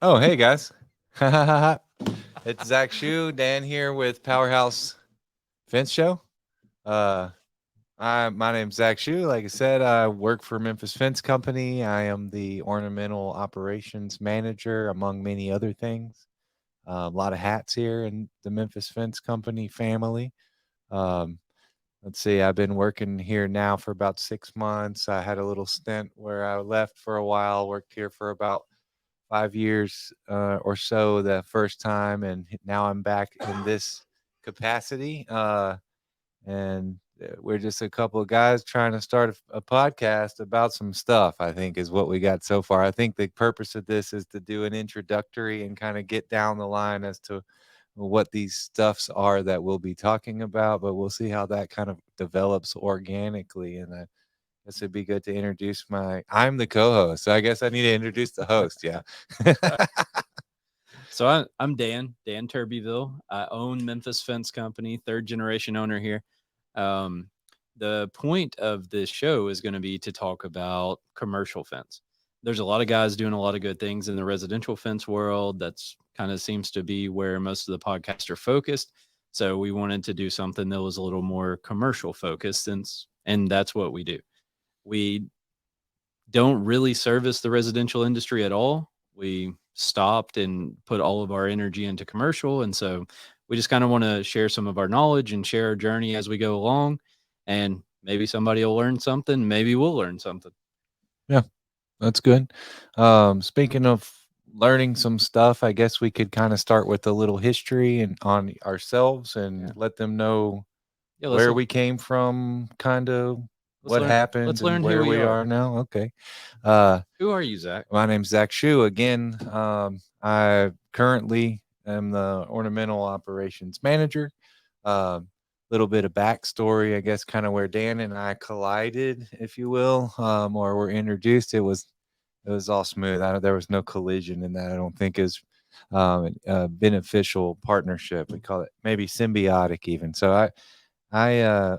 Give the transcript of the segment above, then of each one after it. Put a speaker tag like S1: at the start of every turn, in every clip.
S1: Oh, hey guys. It's Zach Shu, Dan here with PowerHouse Fence Show. Uh, my name's Zach Shu. Like I said, I work for Memphis Fence Company. I am the ornamental operations manager, among many other things. A lot of hats here in the Memphis Fence Company family. Um, let's see, I've been working here now for about 6 months. I had a little stint where I left for a while, worked here for about 5 years or so the first time, and now I'm back in this capacity. And we're just a couple of guys trying to start a podcast about some stuff, I think, is what we got so far. I think the purpose of this is to do an introductory and kind of get down the line as to what these stuffs are that we'll be talking about, but we'll see how that kind of develops organically. And I guess it'd be good to introduce I'm the co-host, so I guess I need to introduce the host. Yeah.
S2: So I'm Dan Turbyville. I own Memphis Fence Company, third generation owner here. Um, the point of this show is going to be to talk about commercial fence. There's a lot of guys doing a lot of good things in the residential fence world. That's kind of seems to be where most of the podcasts are focused. So we wanted to do something that was a little more commercial focused, and that's what we do. We don't really service the residential industry at all. We stopped and put all of our energy into commercial. And so we just kind of want to share some of our knowledge and share our journey as we go along. And maybe somebody will learn something. Maybe we'll learn something.
S1: Yeah, that's good. Speaking of learning some stuff, I guess we could kind of start with a little history and on ourselves
S2: Yeah.
S1: and let them know
S2: Yeah.
S1: where we came from, kind of
S2: Let's
S1: what
S2: learn.
S1: happened
S2: Let's
S1: and
S2: learn who
S1: where
S2: we
S1: we
S2: are.
S1: are now. Okay. Uh,
S2: Who are you, Zach?
S1: my name's Zach Shu. Again, I currently am the ornamental operations manager. Um, Little bit of backstory, I guess, kind of where Dan and I collided, if you will, or were introduced. It was all smooth. There was no collision in that. I don't think is a beneficial partnership. We call it maybe symbiotic, even. So I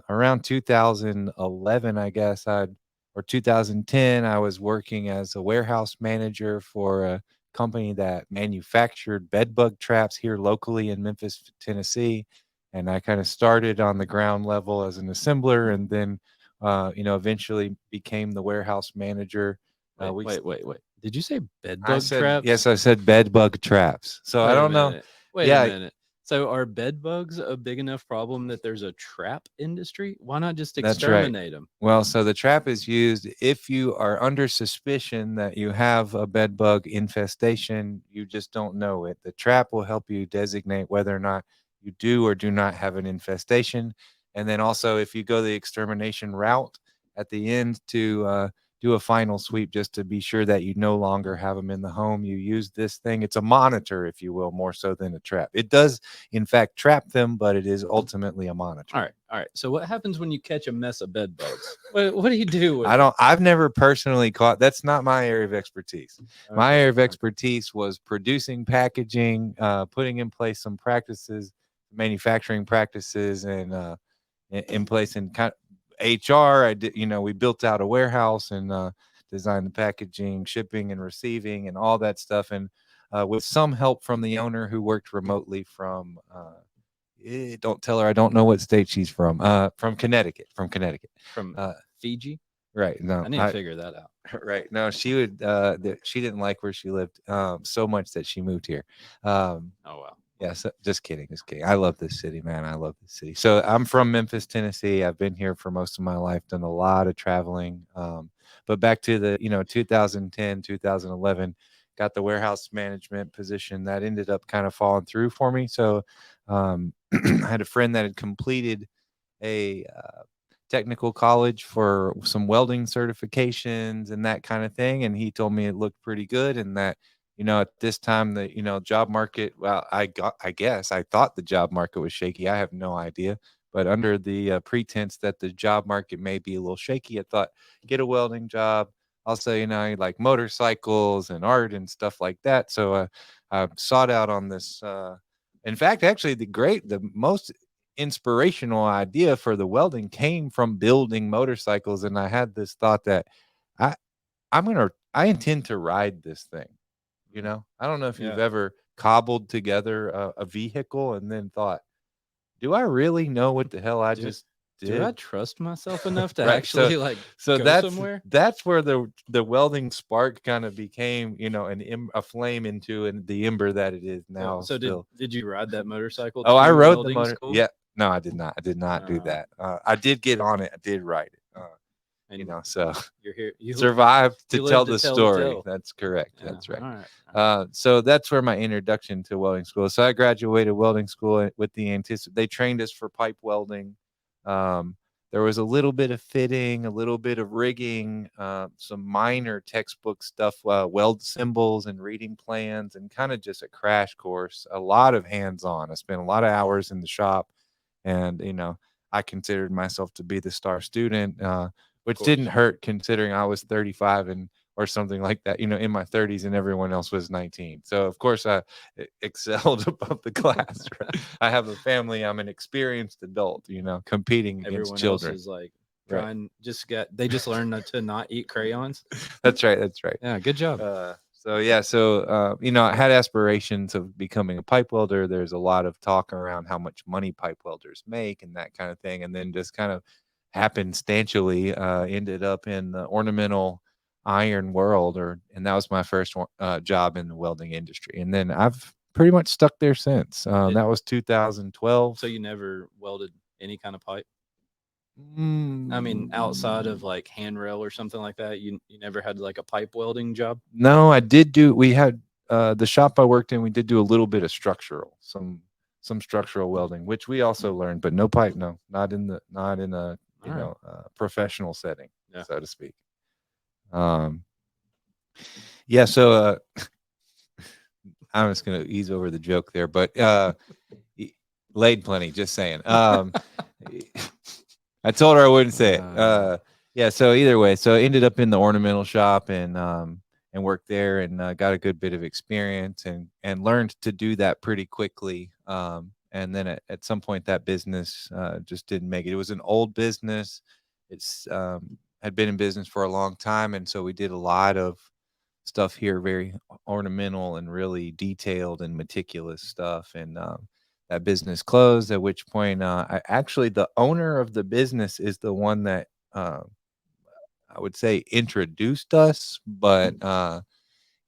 S1: around 2011, I guess or 2010, I was working as a warehouse manager for a company that manufactured bed bug traps here locally in Memphis, Tennessee. And I kind of started on the ground level as an assembler, and then, eventually became the warehouse manager.
S2: Wait,
S1: We,
S2: wait, wait, wait. Did you say bed
S1: I
S2: bug
S1: said,
S2: traps?
S1: yes, I said bed bug traps. So I
S2: Wait a
S1: don't know.
S2: minute. Wait a
S1: Yeah,
S2: minute. So are bed bugs a big enough problem that there's a trap industry? Why not just
S1: that's right.
S2: exterminate them?
S1: Well, so the trap is used if you are under suspicion that you have a bed bug infestation, you just don't know it. The trap will help you designate whether or not you do or do not have an infestation. And then also, if you go the extermination route at the end to do a final sweep just to be sure that you no longer have them in the home, you use this thing. It's a monitor, if you will, more so than a trap. It does, in fact, trap them, but it is ultimately a monitor.
S2: All right, all right. So what happens when you catch a mess of bed bugs? What do you do with
S1: I
S2: them?
S1: don't. I've never personally caught. That's not my area of expertise. My
S2: Okay,
S1: area of
S2: okay.
S1: expertise was producing packaging, putting in place some practices, manufacturing practices, and in place in kind of HR. I did. We built out a warehouse and designed the packaging, shipping, and receiving, and all that stuff. And with some help from the owner who worked remotely from. Don't tell her I don't know what state she's from. From Connecticut. From Connecticut.
S2: From
S1: Uh,
S2: Fiji?
S1: Right. No,
S2: I need to figure that out.
S1: right. No, she would she didn't like where she lived so much that she moved here.
S2: Oh wow.
S1: Yeah, so, just kidding, just kidding. I love this city, man. I love this city. So I'm from Memphis, Tennessee. I've been here for most of my life, done a lot of traveling. But back to the, 2010, 2011, got the warehouse management position that ended up kind of falling through for me. So I had a friend that had completed a technical college for some welding certifications and that kind of thing. And he told me it looked pretty good, and that, at this time, the, job market, well, I guess I thought the job market was shaky. I have no idea. But under the pretense that the job market may be a little shaky, I thought, get a welding job. Also, I like motorcycles and art and stuff like that. So I sought out on this. In fact, actually, the most inspirational idea for the welding came from building motorcycles, and I had this thought that I I intend to ride this thing. You know, I don't know if you've
S2: Yeah.
S1: ever cobbled together a vehicle and then thought, do I really know what the hell I
S2: Do
S1: just
S2: do I
S1: did?
S2: trust myself enough to
S1: Right. So
S2: actually like
S1: so
S2: go
S1: that's
S2: somewhere?
S1: that's where the welding spark kind of became, a flame into and the ember that it is
S2: So
S1: now
S2: so did
S1: still.
S2: did you ride that motorcycle
S1: Oh, I
S2: to
S1: rode the
S2: welding
S1: motor.
S2: school?
S1: Yeah. No, I did not. I did not do
S2: Uh,
S1: that. I did get on it. I did ride it.
S2: and
S1: So
S2: you're here.
S1: survived to
S2: You
S1: tell
S2: live to
S1: the
S2: tell the
S1: story.
S2: tale.
S1: That's correct.
S2: Yeah.
S1: That's right.
S2: All right. All right.
S1: So that's where my introduction to welding school. So I graduated welding school with the They trained us for pipe welding. Um, there was a little bit of fitting, a little bit of rigging, some minor textbook stuff, weld symbols and reading plans, and kind of just a crash course. A lot of hands-on. I spent a lot of hours in the shop, and I considered myself to be the star student,
S2: Of
S1: which didn't
S2: course.
S1: hurt considering I was 35 and or something like that, in my 30s, and everyone else was 19. So of course I excelled above the class. Right? I have a family. I'm an experienced adult, competing against
S2: Everyone else
S1: children.
S2: is like
S1: Right.
S2: they just learned to not eat crayons.
S1: That's right. That's right.
S2: Yeah, good job.
S1: So yeah, I had aspirations of becoming a pipe welder. There's a lot of talk around how much money pipe welders make and that kind of thing, and then just kind of happenstantially ended up in the ornamental iron world, and that was my first job in the welding industry, and then I've pretty much stuck there since.
S2: Did
S1: That was 2012.
S2: So you never welded any kind of pipe? I mean, outside of
S1: Mm,
S2: like handrail or something like that, you never had like a pipe welding job?
S1: No, I did do. We had the shop I worked in. We did do a little bit of some structural welding, which we also learned, but no pipe. No, not in a
S2: All right.
S1: professional setting,
S2: Yeah.
S1: so to speak. Um, yeah. So I'm just gonna ease over the joke there, but laid plenty. Just saying. I told her I wouldn't say it. Yeah. So either way, so I ended up in the ornamental shop and worked there and got a good bit of experience and learned to do that pretty quickly. And then at some point, that business just didn't make it. It was an old business. It's had been in business for a long time, and so we did a lot of stuff here, very ornamental and really detailed and meticulous stuff. And that business closed. At which point, actually, the owner of the business is the one that I would say introduced us, but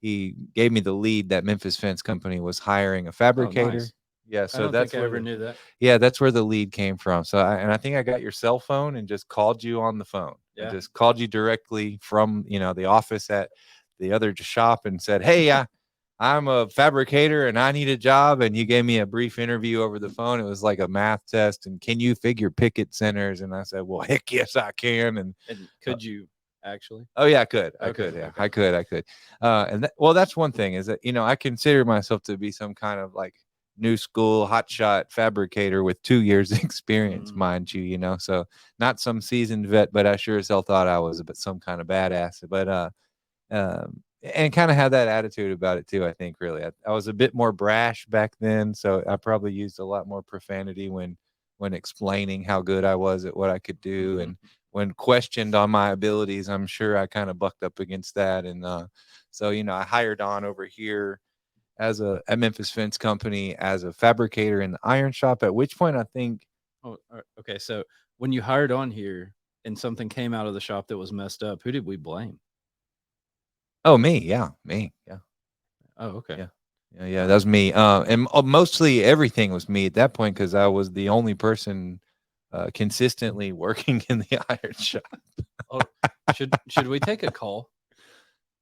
S1: he gave me the lead that Memphis Fence Company was hiring a
S2: Oh,
S1: fabricator.
S2: nice.
S1: Yeah,
S2: I
S1: so
S2: don't think
S1: that's
S2: I
S1: where
S2: ever knew that.
S1: that's where the lead came from. So I think I got your cell phone and just called you on the phone. I
S2: Yeah.
S1: just called you directly from the office at the other shop and said, "Hey, I'm a fabricator and I need a job." And you gave me a brief interview over the phone. It was like a math test. And can you figure picket centers? And I said, "Well, heck yes, I can." And
S2: And
S1: uh,
S2: could you actually?
S1: oh yeah, I could. I
S2: Okay.
S1: could. Yeah,
S2: Okay.
S1: I could. I could. Well, that's one thing is that I consider myself to be some kind of like new school hotshot fabricator with 2 years experience,
S2: Mm,
S1: mind you. So not some seasoned vet, but I sure as hell thought I was, but some kind of badass. But and kind of had that attitude about it too. I think really, I was a bit more brash back then, so I probably used a lot more profanity when explaining how good I was at what I could do,
S2: mhm.
S1: and when questioned on my abilities, I'm sure I kind of bucked up against that. And so I hired on over here at Memphis Fence Company as a fabricator in the iron shop. At which point, I think,
S2: Oh, okay. So when you hired on here and something came out of the shop that was messed up, who did we blame?
S1: oh me, yeah, me, yeah.
S2: Oh, okay.
S1: Yeah. Yeah,
S2: All
S1: that
S2: right.
S1: was me. And mostly everything was me at that point because I was the only person consistently working in the iron shop.
S2: Oh, should we take a call?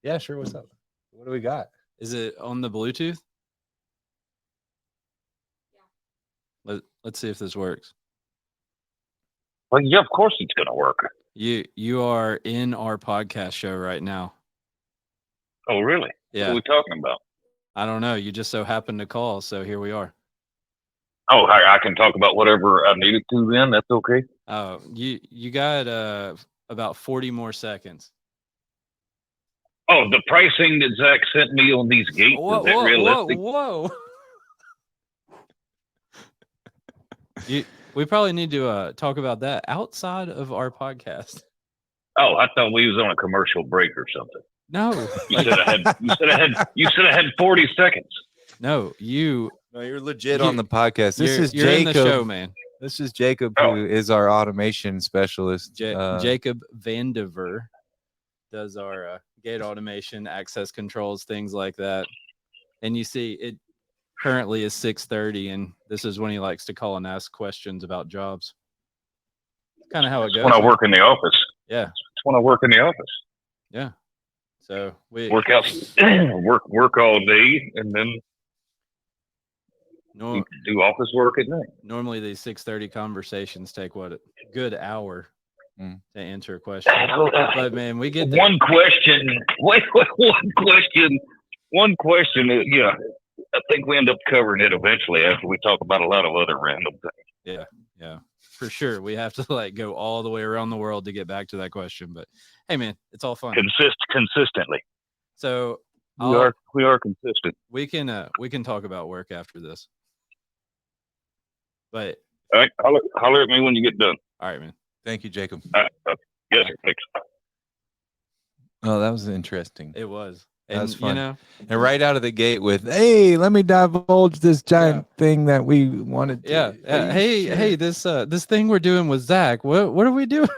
S1: Yeah, sure. What's up? What do we got?
S2: Is it on the Bluetooth? Let's see if this works.
S3: Well, yeah, of course it's going to work.
S2: You are in our podcast show right now.
S3: Oh, really? What are
S2: Yeah.
S3: we talking about?
S2: I don't know. You just so happened to call, so here we are.
S3: Oh, I can talk about whatever I needed to then. That's okay.
S2: Oh, you got about 40 more seconds.
S3: Oh, the pricing that Zach sent me on these gates,
S2: Whoa,
S3: is that
S2: whoa,
S3: realistic?
S2: whoa, whoa. We probably need to talk about that outside of our podcast.
S3: Oh, I thought we was on a commercial break or something.
S2: No,
S3: You said I had. You said I had 40 seconds.
S2: no,
S1: No, you're legit on the podcast. This is
S2: you're in the
S1: Jacob.
S2: show, man.
S1: This is Jacob,
S3: Oh.
S1: who is our automation specialist.
S2: Jacob Vandiver does our gate automation, access controls, things like that. And you see, it currently is 6:30, and this is when he likes to call and ask questions about jobs. Kind of how it goes.
S3: When I work in the office.
S2: Yeah.
S3: It's when I work in the office.
S2: Yeah. So we
S3: Work out, work all day, and then do office work at night.
S2: Normally these 6:30 conversations take what, a good hour
S1: to
S2: answer a question. But man, we get there.
S3: One question. Wait, one question. Yeah, I think we end up covering it eventually after we talk about a lot of other random things.
S2: Yeah, for sure. We have to like go all the way around the world to get back to that question. But hey, man, it's all fun.
S3: Consistently.
S2: So
S3: we are consistent.
S2: We can talk about work after this. But
S3: all right, holler at me when you get done.
S2: All right, man.
S1: Thank you, Jacob.
S3: Yes, sir. Thanks.
S1: Oh, that was interesting.
S2: It was.
S1: That was fun.
S2: You know,
S1: and right out of the gate with, "Hey, let me divulge this giant thing that we wanted to."
S2: Hey, this thing we're doing with Zach. What are we doing?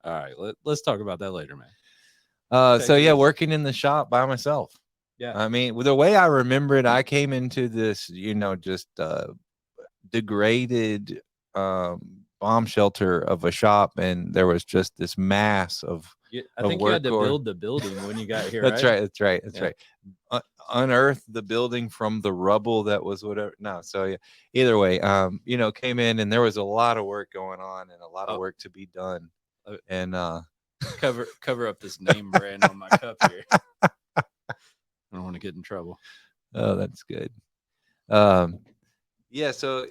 S2: All right, let's talk about that later, man.
S1: So yeah, working in the shop by myself.
S2: Yeah.
S1: I mean, the way I remember it, I came into this, just degraded bomb shelter of a shop, and there was just this mass of
S2: I think you had to build the building when you got here.
S1: That's right. Unearth the building from the rubble that was whatever. No, so yeah. Either way, came in, and there was a lot of work going on and a lot of work to be done. And
S2: cover up this name brand on my cup here. I don't want to get in trouble.
S1: Oh, that's good. Yeah. So,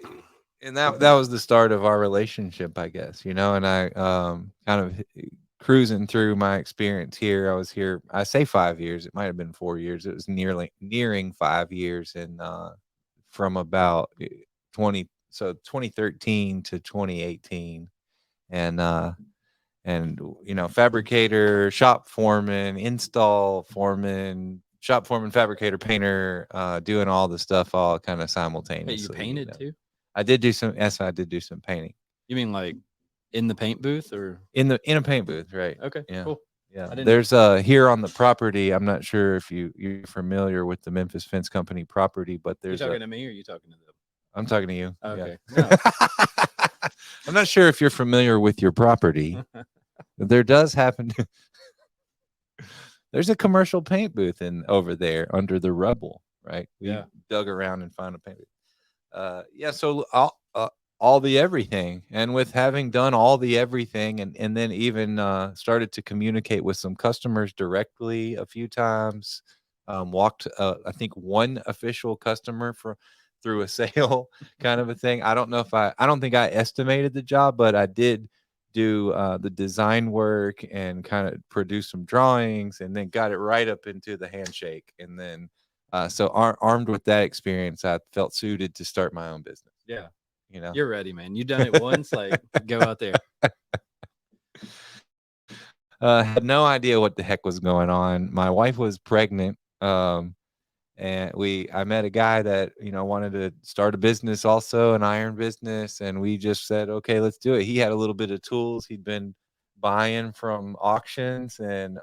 S1: and that was the start of our relationship, I guess. And I kind of cruising through my experience here. I was here, I say 5 years, it might have been 4 years. It was nearing 5 years. And from about 2013 to 2018. And fabricator, shop foreman, install foreman, shop foreman, fabricator, painter, doing all the stuff all kind of simultaneously.
S2: Hey, you painted too?
S1: I did do some painting.
S2: You mean like in the paint booth or
S1: in a paint booth, right?
S2: Okay,
S1: yeah,
S2: cool.
S1: Yeah, there's here on the property. I'm not sure if you're familiar with the Memphis Fence Company property, but there's.
S2: You talking to me or are you talking to them?
S1: I'm talking to you.
S2: Okay.
S1: Yeah. No. I'm not sure if you're familiar with your property. There does happen. There's a commercial paint booth over there under the rubble, right? We dug around and found a paint booth. So all the everything, and with having done all the everything, and then even started to communicate with some customers directly a few times. Walked I think one official customer through a sale kind of a thing. I don't think I estimated the job, but I did do the design work and kind of produce some drawings, and then got it right up into the handshake. And then so armed with that experience, I felt suited to start my own business.
S2: Yeah. You're ready, man. You've done it once, like go out there.
S1: Had no idea what the heck was going on. My wife was pregnant. And I met a guy that, wanted to start a business, also an iron business. And we just said, okay, let's do it. He had a little bit of tools he'd been buying from auctions, and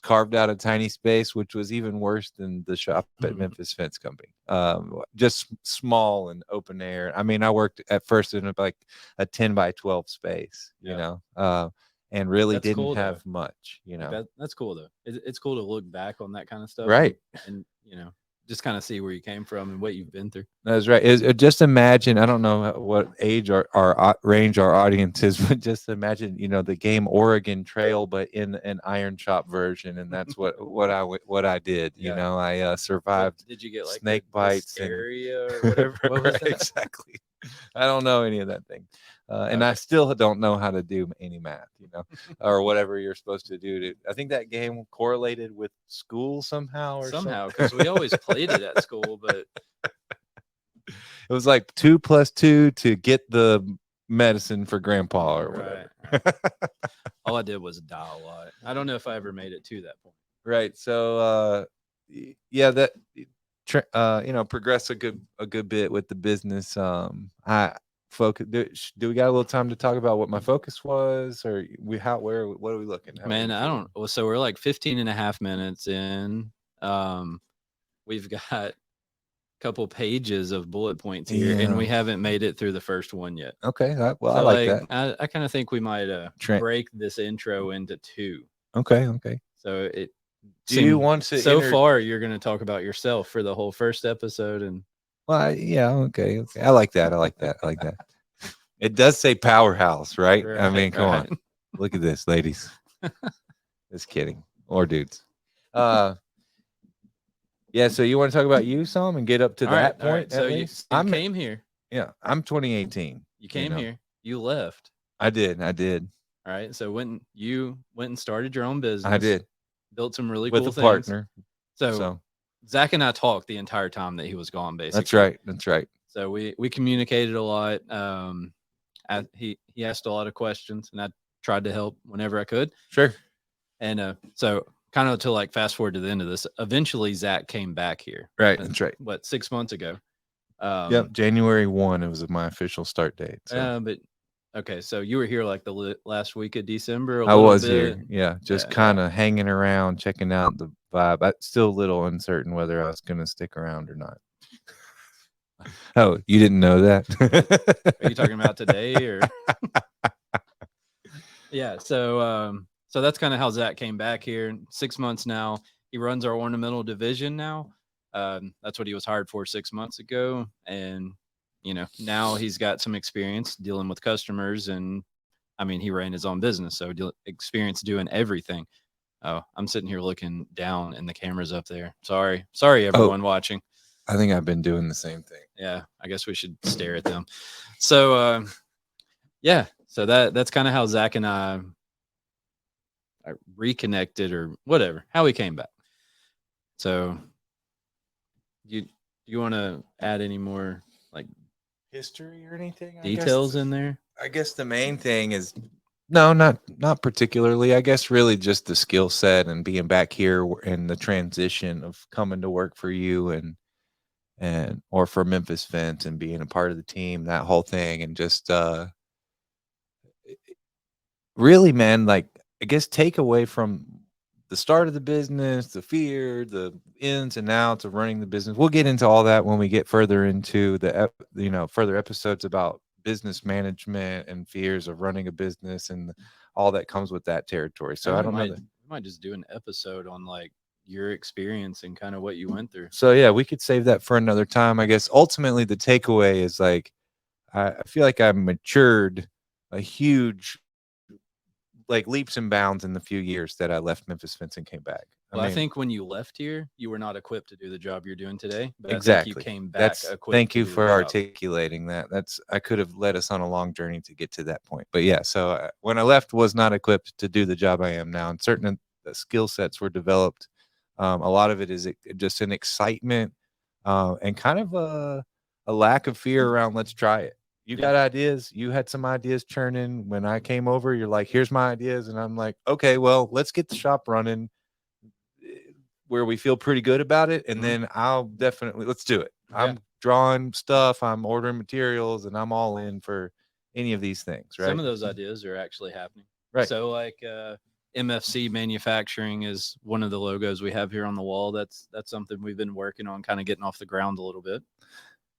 S1: carved out a tiny space, which was even worse than the shop at Memphis Fence Company. Just small and open air. I mean, I worked at first in like a 10 by 12 space, and really didn't have much,
S2: That's cool though. It's cool to look back on that kind of stuff.
S1: Right.
S2: And just kind of see where you came from and what you've been through.
S1: That's right. Just imagine, I don't know what age our range our audience is, but just imagine, the game Oregon Trail, but in an iron chop version. And that's what I did. I survived.
S2: Did you get like
S1: snake bites
S2: area or whatever? What was that?
S1: Exactly. I don't know any of that thing. And I still don't know how to do any math, or whatever you're supposed to do. I think that game correlated with school somehow,
S2: because we always played it at school, but
S1: it was like 2 + 2 to get the medicine for grandpa or whatever.
S2: Right. All I did was dial a lot. I don't know if I ever made it to that point.
S1: Right. So yeah, that progress a good bit with the business. I focus. Do we got a little time to talk about what my focus was, or what are we looking at?
S2: Man, I don't. Well, so we're like 15 and a half minutes in. We've got a couple pages of bullet points here, and we haven't made it through the first one yet.
S1: Okay.
S2: So
S1: I like that.
S2: I kind of think we might break this intro into two.
S1: Okay. Okay.
S2: So it.
S1: Do you want to?
S2: So far, you're going to talk about yourself for the whole first episode, and
S1: well, yeah. Okay. Okay. I like that. I like that. I like that. It does say PowerHouse, right? I mean, come on. Look at this, ladies. Just kidding. Or dudes. Yeah, so you want to talk about you some and get up to that point?
S2: So you came here.
S1: Yeah, I'm 2018.
S2: You came here. You left.
S1: I did.
S2: All right. So you went and started your own business.
S1: I did.
S2: Built some really cool things.
S1: With a partner.
S2: So Zach and I talked the entire time that he was gone, basically.
S1: That's right.
S2: So we communicated a lot. He asked a lot of questions, and I tried to help whenever I could.
S1: Sure.
S2: And so kind of to like fast forward to the end of this, eventually Zach came back here.
S1: Right. That's right.
S2: What, 6 months ago?
S1: Yep. January 1, it was my official start date. So.
S2: But okay, so you were here like the last week of December.
S1: I was here. Yeah. Just kind of hanging around, checking out the vibe. I'm still a little uncertain whether I was going to stick around or not. Oh, you didn't know that?
S2: Are you talking about today or? Yeah. So that's kind of how Zach came back here. 6 months now. He runs our ornamental division now. That's what he was hired for 6 months ago. And, now he's got some experience dealing with customers. And I mean, he ran his own business, so experience doing everything. Oh, I'm sitting here looking down and the camera's up there. Sorry, everyone watching.
S1: I think I've been doing the same thing.
S2: Yeah, I guess we should stare at them. So, yeah, so that's kind of how Zach and I reconnected or whatever, how we came back. So, you want to add any more like
S1: history or anything?
S2: Details in there?
S1: I guess the main thing is no, not particularly. I guess really just the skill set and being back here and the transition of coming to work for you and or for Memphis Fence and being a part of the team, that whole thing, and just really, man, like I guess take away from the start of the business, the fear, the ins and outs of running the business. We'll get into all that when we get further into the further episodes about business management and fears of running a business and all that comes with that territory. So I don't know. We
S2: might just do an episode on like your experience and kind of what you went through.
S1: So yeah, we could save that for another time. I guess ultimately the takeaway is like I feel like I've matured a huge like leaps and bounds in the few years that I left Memphis Fence and came back.
S2: Well, I think when you left here, you were not equipped to do the job you're doing today. But
S1: exactly.
S2: I think you came back equipped.
S1: Thank you for articulating that. I could have led us on a long journey to get to that point. But yeah, so when I left, was not equipped to do the job I am now. And certain skill sets were developed. A lot of it is just an excitement and kind of a lack of fear around let's try it. You got ideas. You had some ideas churning. When I came over, you're like, here's my ideas. And I'm like, okay, well, let's get the shop running where we feel pretty good about it. And then let's do it. Yeah. I'm drawing stuff. I'm ordering materials and I'm all in for any of these things. Right.
S2: Some of those ideas are actually happening.
S1: Right.
S2: So like MFC Manufacturing is one of the logos we have here on the wall. That's something we've been working on, kind of getting off the ground a little bit.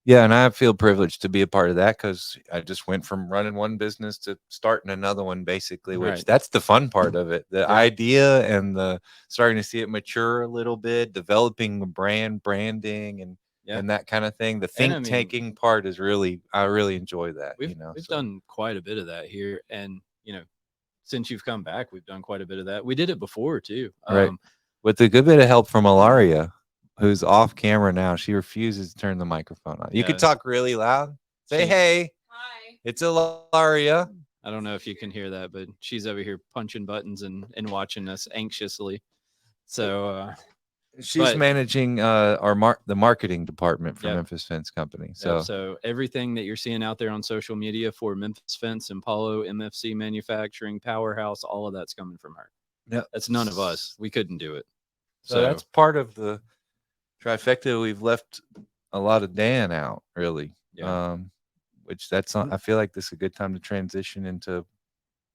S1: Yeah, and I feel privileged to be a part of that because I just went from running one business to starting another one, basically, which that's the fun part of it. The idea and the starting to see it mature a little bit, developing branding and that kind of thing. The think-taking part is I really enjoy that.
S2: We've done quite a bit of that here. And, since you've come back, we've done quite a bit of that. We did it before, too.
S1: Right. With a good bit of help from Ilaria, who's off camera now. She refuses to turn the microphone on. You could talk really loud. Say, hey.
S4: Hi.
S1: It's Ilaria.
S2: I don't know if you can hear that, but she's over here punching buttons and watching us anxiously. So
S1: She's
S2: But-
S1: managing the marketing department for
S2: Yep.
S1: Memphis Fence Company.
S2: So,
S1: So
S2: everything that you're seeing out there on social media for Memphis Fence, Impalo, MFC Manufacturing, PowerHouse, all of that's coming from her.
S1: yeah,
S2: That's none of us. We couldn't do it.
S1: So that's part of the trifecta. We've left a lot of Dan out, really.
S2: Yeah.
S1: Which that's not, I feel like this is a good time to transition into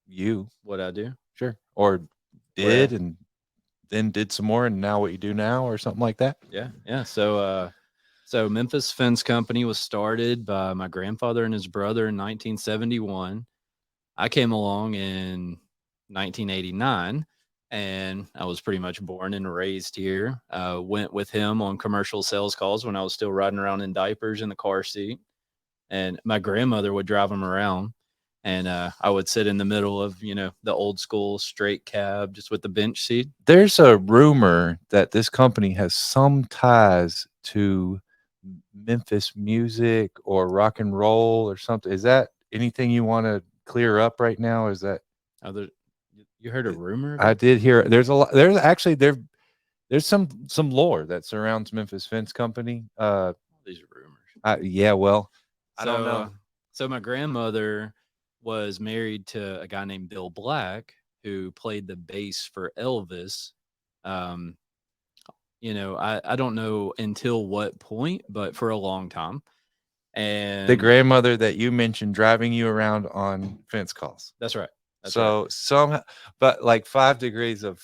S1: you.
S2: What I do.
S1: Sure. Or did and then did some more and now what you do now or something like that.
S2: Yeah. Yeah. So Memphis Fence Company was started by my grandfather and his brother in 1971. I came along in 1989 and I was pretty much born and raised here. Went with him on commercial sales calls when I was still riding around in diapers in the car seat. And my grandmother would drive him around. And I would sit in the middle of, the old school straight cab just with the bench seat.
S1: There's a rumor that this company has some ties to Memphis music or rock and roll or something. Is that anything you want to clear up right now? Is that
S2: you heard a rumor?
S1: I did hear there's a lot. There's actually there's some lore that surrounds Memphis Fence Company.
S2: These rumors.
S1: Yeah, well, I don't know.
S2: So my grandmother was married to a guy named Bill Black who played the bass for Elvis. I don't know until what point, but for a long time. And
S1: The grandmother that you mentioned driving you around on fence calls.
S2: That's right.
S1: Somehow, but like 5 degrees of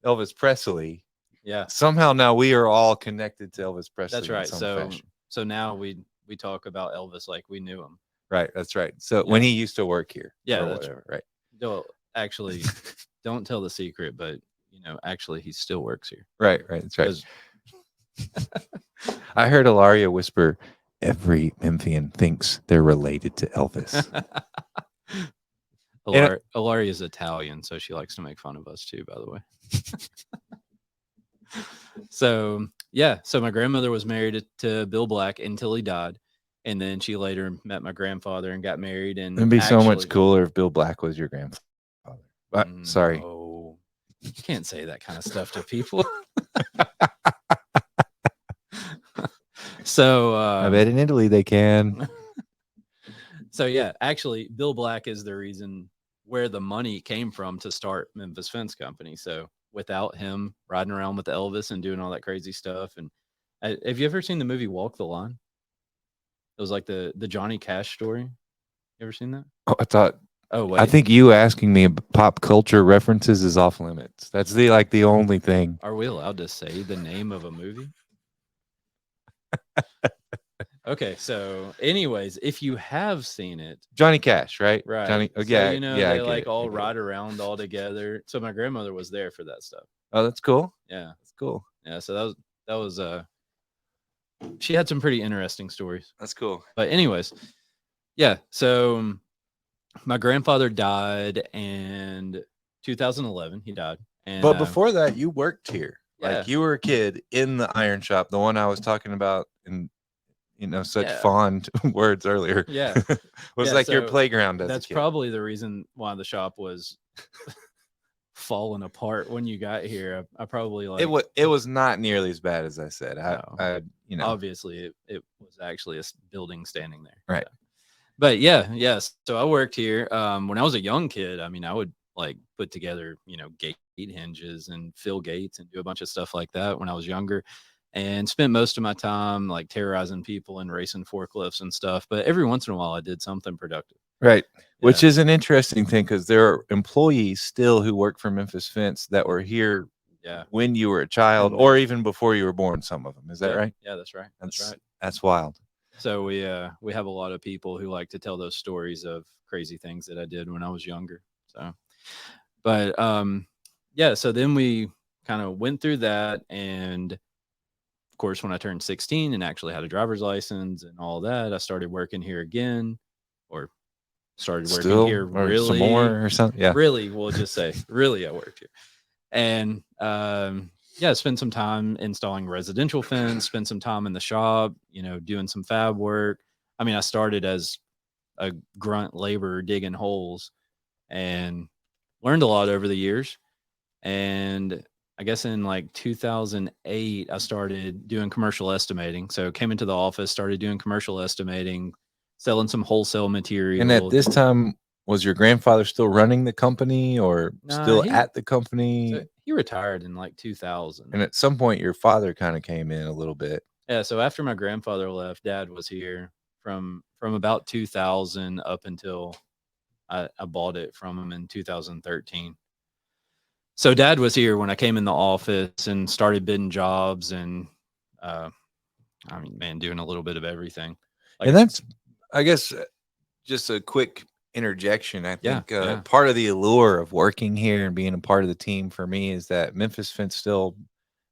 S1: Elvis Presley.
S2: Yeah.
S1: Somehow now we are all connected to Elvis Presley.
S2: That's right.
S1: In some fashion.
S2: So now we talk about Elvis like we knew him.
S1: Right. That's right. So when he used to work here.
S2: Yeah.
S1: Or
S2: That's
S1: whatever. Right.
S2: No, actually, don't tell the secret, but actually he still works here.
S1: Right. Right. That's right. I heard Ilaria whisper, every Memphian thinks they're related to Elvis.
S2: Ilaria is Italian, so she likes to make fun of us too, by the way. So my grandmother was married to Bill Black until he died. And then she later met my grandfather and got married. And
S1: it'd be so much cooler if Bill Black was your grandfather. But sorry.
S2: No, you can't say that kind of stuff to people. So
S1: I bet in Italy they can.
S2: So yeah, actually, Bill Black is the reason where the money came from to start Memphis Fence Company. So without him riding around with Elvis and doing all that crazy stuff, and have you ever seen the movie Walk the Line? It was like the Johnny Cash story. You ever seen that?
S1: Oh, I thought.
S2: Oh wait.
S1: I think you asking me pop culture references is off limits. That's the only thing.
S2: Are we allowed to say the name of a movie? Okay, so anyways, if you have seen it,
S1: Johnny Cash, right?
S2: Right.
S1: Johnny.
S2: So,
S1: Yeah.
S2: they like all ride around all together. So my grandmother was there for that stuff.
S1: Oh, that's cool.
S2: Yeah,
S1: that's cool.
S2: Yeah. So that was she had some pretty interesting stories.
S1: That's cool.
S2: But anyways, yeah. So my grandfather died in 2011. He died. And,
S1: but before that, you worked here.
S2: Yeah.
S1: Like you were a kid in the iron shop, the one I was talking about in such fond words earlier.
S2: Yeah.
S1: was like your playground as
S2: that's
S1: a kid.
S2: Probably the reason why the shop was falling apart when you got here. I probably
S1: it was not nearly as bad as I said. I
S2: obviously it was actually a building standing there.
S1: Right.
S2: So. But yes. So I worked here. When I was a young kid, I mean, I would like put together, gate hinges and fill gates and do a bunch of stuff like that when I was younger, and spent most of my time like terrorizing people and racing forklifts and stuff. But every once in a while I did something productive.
S1: Right. Yeah. Which is an interesting thing because there are employees still who work for Memphis Fence that were here when you were a child or even before you were born. Some of them. Is that right?
S2: Yeah, that's right. That's right.
S1: That's wild.
S2: So we have a lot of people who like to tell those stories of crazy things that I did when I was younger. So, but so then we kind of went through that, and of course, when I turned 16 and actually had a driver's license and all that, I started working here again, or started working here really
S1: some more or something. Yeah,
S2: really, we'll just say really, I worked here, and spend some time installing residential fence, spend some time in the shop, doing some fab work. I mean, I started as a grunt laborer digging holes and learned a lot over the years. And I guess in like 2008, I started doing commercial estimating. So came into the office, started doing commercial estimating, selling some wholesale material.
S1: And at this time, was your grandfather still running the company or still at the company?
S2: So he retired in like 2000.
S1: And at some point, your father kind of came in a little bit.
S2: Yeah. So after my grandfather left, Dad was here from about 2000 up until I bought it from him in 2013. So Dad was here when I came in the office and started bidding jobs and, I mean, man, doing a little bit of everything. Like,
S1: and that's, I guess, just a quick interjection. I think part of the allure of working here and being a part of the team for me is that Memphis Fence still,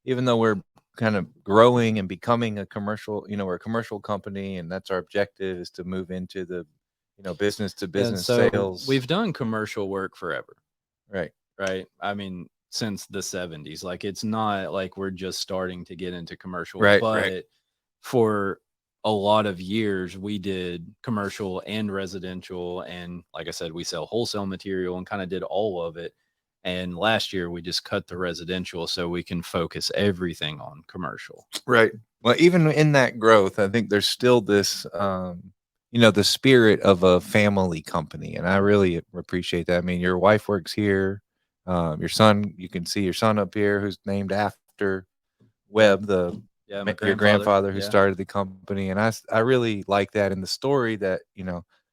S1: even though we're kind of growing and becoming a commercial, we're a commercial company, and that's our objective is to move into the, business to business sales.
S2: We've done commercial work forever.
S1: Right.
S2: I mean, since the 70s. Like, it's not like we're just starting to get into commercial. But for a lot of years, we did commercial and residential. And like I said, we sell wholesale material and kind of did all of it. And last year, we just cut the residential so we can focus everything on commercial.
S1: Right. Well, even in that growth, I think there's still this, the spirit of a family company. And I really appreciate that. I mean, your wife works here. Your son, you can see your son up here who's named after Webb, your grandfather who started the company. And I really like that in the story that,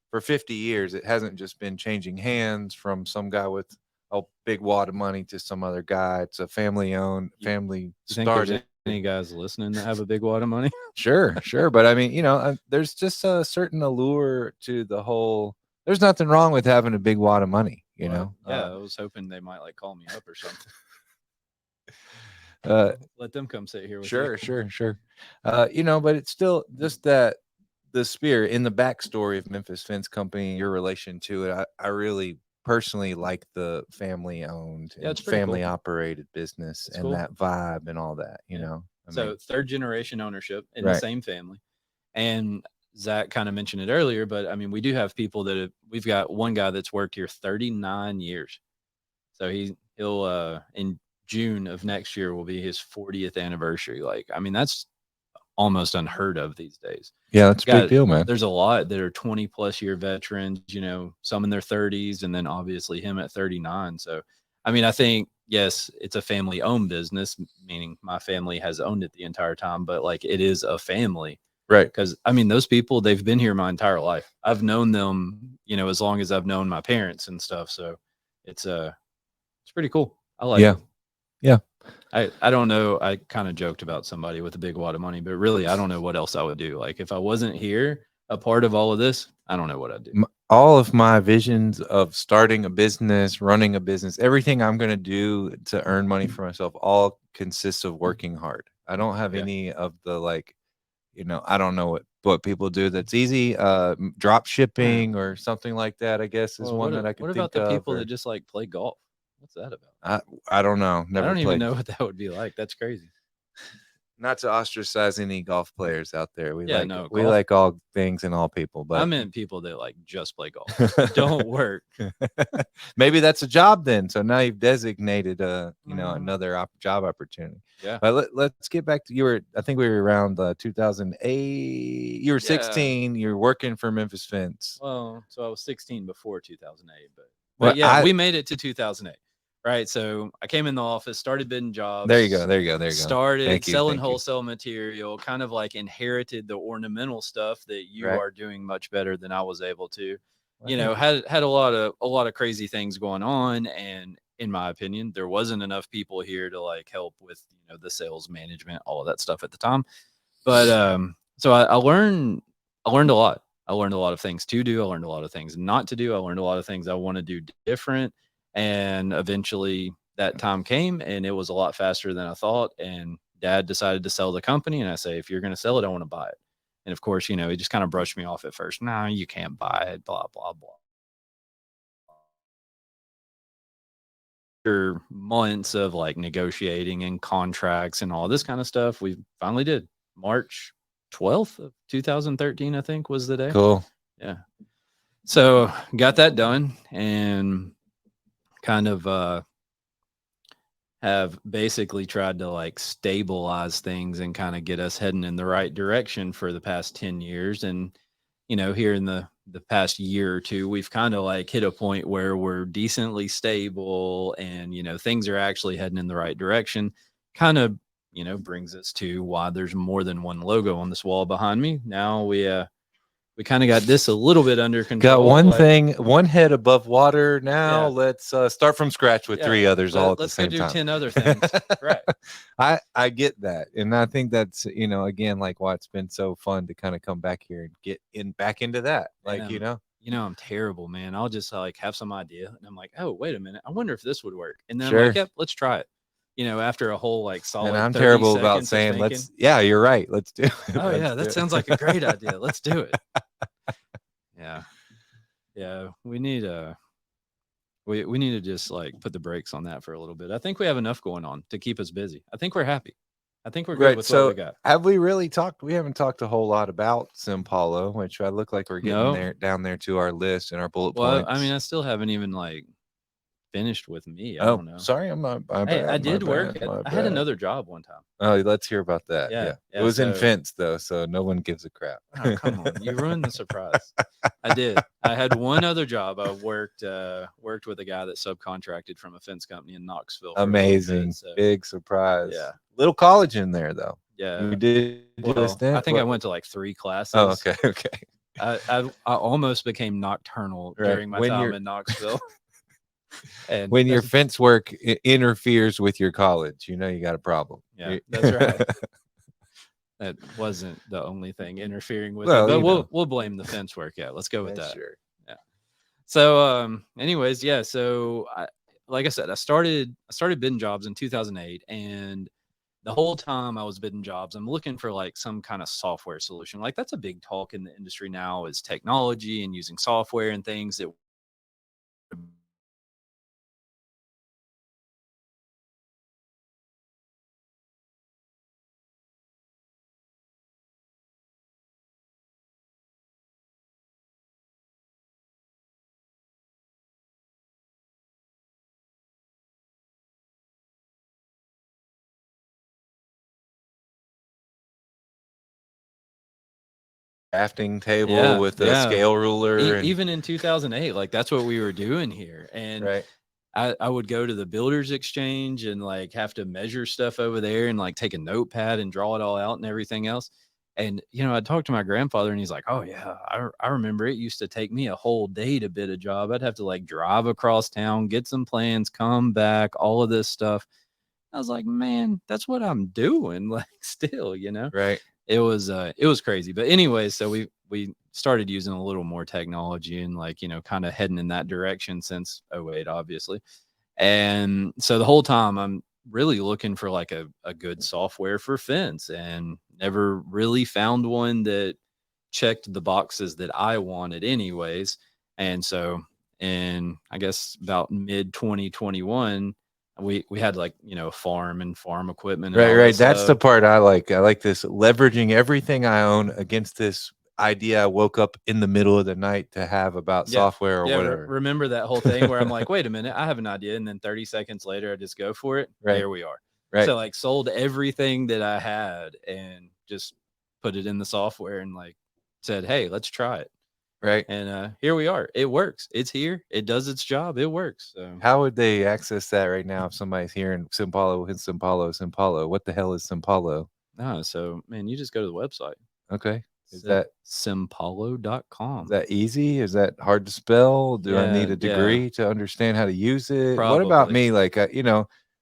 S1: for 50 years, it hasn't just been changing hands from some guy with a big wad of money to some other guy. It's a family owned, family started.
S2: Think there's any guys listening that have a big wad of money?
S1: Sure. But I mean, there's just a certain allure to the whole. There's nothing wrong with having a big wad of money,
S2: Yeah, I was hoping they might like call me up or something. Let them come sit here with you.
S1: Sure. But it's still just that the spirit in the backstory of Memphis Fence Company, your relation to it. I really personally like the family owned and family operated business and that vibe and all that, you know.
S2: So third generation ownership in the same family. And Zach kind of mentioned it earlier, but I mean, we do have people we've got one guy that's worked here 39 years. So he'll in June of next year will be his 40th anniversary. Like, I mean, that's almost unheard of these days.
S1: Yeah, that's a big deal, man.
S2: There's a lot that are 20 plus year veterans, some in their 30s, and then obviously him at 39. So, I mean, I think, yes, it's a family owned business, meaning my family has owned it the entire time, but like it is a family.
S1: Right.
S2: Because I mean, those people, they've been here my entire life. I've known them, as long as I've known my parents and stuff. So it's pretty cool. I like it.
S1: Yeah.
S2: I don't know. I kind of joked about somebody with a big wad of money, but really, I don't know what else I would do. Like, if I wasn't here, a part of all of this, I don't know what I'd do.
S1: All of my visions of starting a business, running a business, everything I'm going to do to earn money for myself, all consists of working hard. I don't have any of the I don't know what people do that's easy. Drop shipping or something like that, I guess, is one that I could think of.
S2: What about the people that just like play golf? What's that about?
S1: I don't know.
S2: I don't even know what that would be like. That's crazy.
S1: Not to ostracize any golf players out there. We
S2: we
S1: like all things and all people, but
S2: I meant people that like just play golf. Don't work.
S1: Maybe that's a job then. So now you've designated another job opportunity.
S2: Yeah.
S1: But let's get back to I think we were around 2008. You were 16. You're working for Memphis Fence.
S2: Well, so I was 16 before 2008, but we made it to 2008. Right. So I came in the office, started bidding jobs.
S1: There you go.
S2: Started selling wholesale material, kind of like inherited the ornamental stuff that you are doing much better than I was able to. Had a lot of crazy things going on. And in my opinion, there wasn't enough people here to like help with, the sales management, all of that stuff at the time. But so I learned a lot. I learned a lot of things to do. I learned a lot of things not to do. I learned a lot of things I want to do different. And eventually that time came and it was a lot faster than I thought. And Dad decided to sell the company. And I say, if you're going to sell it, I want to buy it. And of course, he just kind of brushed me off at first. No, you can't buy it, blah, blah, blah. After months of like negotiating and contracts and all this kind of stuff, we finally did. March 12th of 2013, I think was the day.
S1: Cool.
S2: Yeah. So got that done and kind of have basically tried to like stabilize things and kind of get us heading in the right direction for the past 10 years. And, here in the past year or two, we've kind of like hit a point where we're decently stable and, things are actually heading in the right direction. Kind of, brings us to why there's more than one logo on this wall behind me. Now we kind of got this a little bit under control.
S1: Got one thing, one head above water. Now
S2: Yeah.
S1: let's start from scratch with 3 others all at the same
S2: Let's go do
S1: time.
S2: 10 other things. Right.
S1: I get that. And I think that's, again, like why it's been so fun to kind of come back here and get back into that. Like,
S2: I'm terrible, man. I'll just like have some idea and I'm like, oh, wait a minute. I wonder if this would work. And then I'm
S1: Sure.
S2: like, yep, let's try it. After a whole like solid.
S1: And I'm
S2: 30
S1: terrible about
S2: seconds of
S1: saying,
S2: thinking,
S1: yeah, you're right. Let's do it.
S2: oh
S1: Let's
S2: yeah,
S1: do
S2: that
S1: it.
S2: sounds like a great idea. Let's do it. Yeah. We need we need to just like put the brakes on that for a little bit. I think we have enough going on to keep us busy. I think we're happy. I think we're good with what we got.
S1: Have we really talked? We haven't talked a whole lot about Simpalo, which I look like we're getting down there to our list and our bullet points.
S2: I mean, I still haven't even like finished with me. I
S1: Oh,
S2: don't know.
S1: sorry, I'm not.
S2: Hey, I did work. I had another job one time.
S1: Oh, let's hear about that. Yeah. It was in fence though, so no one gives a crap.
S2: Oh, come on, you ruined the surprise. I did. I had one other job. I worked with a guy that subcontracted from a fence company in Knoxville.
S1: Amazing,
S2: so.
S1: Big surprise.
S2: Yeah,
S1: little college in there though.
S2: Yeah,
S1: we did.
S2: I think I went to like 3 classes.
S1: Oh, okay.
S2: I almost became nocturnal during my time in Knoxville.
S1: And when your fence work interferes with your college, you got a problem.
S2: Yeah, that's right. That wasn't the only thing interfering with it, but we'll blame the fence work. Yeah, let's go with that.
S1: Sure.
S2: Yeah. So, anyways, yeah. So, like I said, I started bidding jobs in 2008, and the whole time I was bidding jobs, I'm looking for like some kind of software solution. Like that's a big talk in the industry now, is technology and using software and things that.
S1: Drafting table with a scale ruler.
S2: Even in 2008, like that's what we were doing here. And I would go to the builder's exchange and like have to measure stuff over there and like take a notepad and draw it all out and everything else. And, I talked to my grandfather and he's like, oh yeah, I remember it used to take me a whole day to bid a job. I'd have to like drive across town, get some plans, come back, all of this stuff. I was like, man, that's what I'm doing. Like still,
S1: Right.
S2: It was crazy. But anyway, so we started using a little more technology and like, kind of heading in that direction since 08, obviously. And so the whole time I'm really looking for like a good software for fence and never really found one that checked the boxes that I wanted anyways. And so in I guess about mid 2021, we had like farm and farm equipment and
S1: right. That's the part I like this leveraging everything I own against this idea I woke up in the middle of the night to have about software or whatever.
S2: Remember that whole thing where I'm like, wait a minute, I have an idea, and then 30 seconds later I just go for it. There we are. So like sold everything that I had and just put it in the software and like said, hey, let's try it.
S1: Right.
S2: And here we are. It works. It's here. It does its job. It works. So
S1: how would they access that right now if somebody's hearing Simpalo? What the hell is Simpalo?
S2: No, so man, you just go to the website.
S1: Okay. Is that
S2: simpalo.com?
S1: Is that easy? Is that hard to spell? Do I need a degree to understand how to use it? Probably. What about me? Like,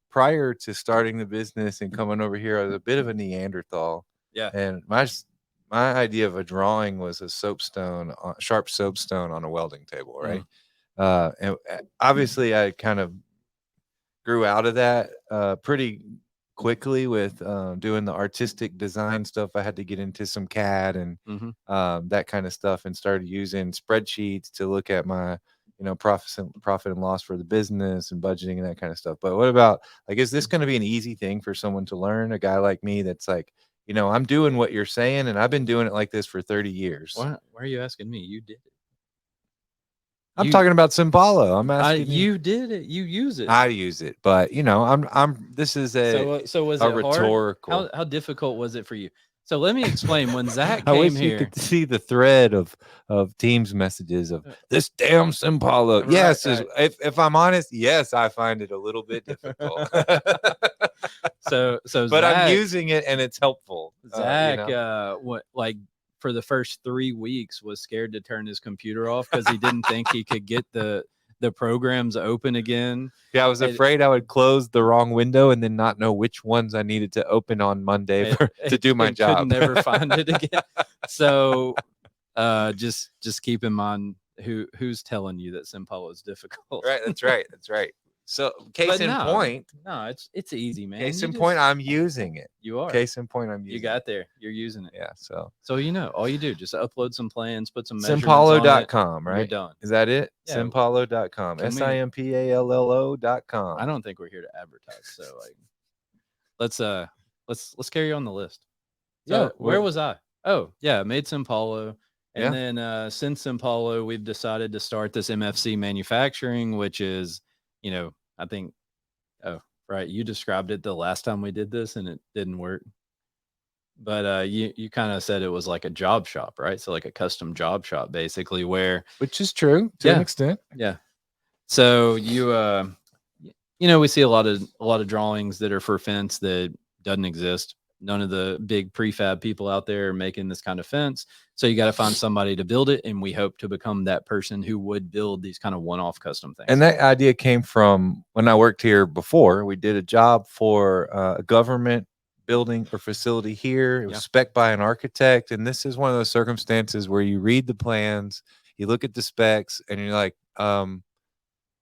S1: prior to starting the business and coming over here, I was a bit of a Neanderthal.
S2: Yeah.
S1: And my idea of a drawing was a sharp soapstone on a welding table, right? And obviously I kind of grew out of that pretty quickly with doing the artistic design stuff. I had to get into some CAD and that kind of stuff and started using spreadsheets to look at my profit and loss for the business and budgeting and that kind of stuff. But what about like, is this going to be an easy thing for someone to learn? A guy like me that's like, I'm doing what you're saying, and I've been doing it like this for 30 years.
S2: Why are you asking me? You did it.
S1: I'm talking about Simpalo. I'm asking you.
S2: You did it. You use it.
S1: I use it, but this is
S2: So was
S1: a
S2: it
S1: rhetorical.
S2: hard? How difficult was it for you? So let me explain. When Zach
S1: I wish
S2: came
S1: you
S2: here,
S1: could see the thread of Teams messages of this damn Simpalo.
S2: Right,
S1: Yes,
S2: right.
S1: if I'm honest, yes, I find it a little bit difficult.
S2: so
S1: But I'm
S2: Zach,
S1: using it and it's helpful.
S2: Zach, what like for the first 3 weeks was scared to turn his computer off because he didn't think he could get the programs open again.
S1: Yeah, I was
S2: And-
S1: afraid I would close the wrong window and then not know which ones I needed to open on Monday to do my job.
S2: Could never find it again. So just keep in mind who's telling you that Simpalo is difficult.
S1: Right, that's right. That's right. So case in point.
S2: No, it's easy, man.
S1: Case in point, I'm using it.
S2: You are.
S1: Case in point, I'm using
S2: You got there. You're using it.
S1: Yeah. So
S2: all you do, just upload some plans, put some measurements on it.
S1: Simpalo.com, right?
S2: You're done.
S1: Is that it?
S2: Yeah.
S1: Simpalo.com. Simpallo.com.
S2: I don't think we're here to advertise. So let's carry on the list. So
S1: Yeah,
S2: where was I? Oh, yeah, made Simpalo. And
S1: Yeah.
S2: then since Simpalo, we've decided to start this MFC manufacturing, which is, I think, right, you described it the last time we did this and it didn't work. But you kind of said it was like a job shop, right? So like a custom job shop, basically, where
S1: Which is true to an extent.
S2: yeah. So we see a lot of drawings that are for fence that doesn't exist. None of the big prefab people out there are making this kind of fence. So you got to find somebody to build it. And we hope to become that person who would build these kind of one-off custom things.
S1: And that idea came from when I worked here before. We did a job for a government building or facility here. It was spec'd by an architect. And this is one of those circumstances where you read the plans, you look at the specs, and you're like,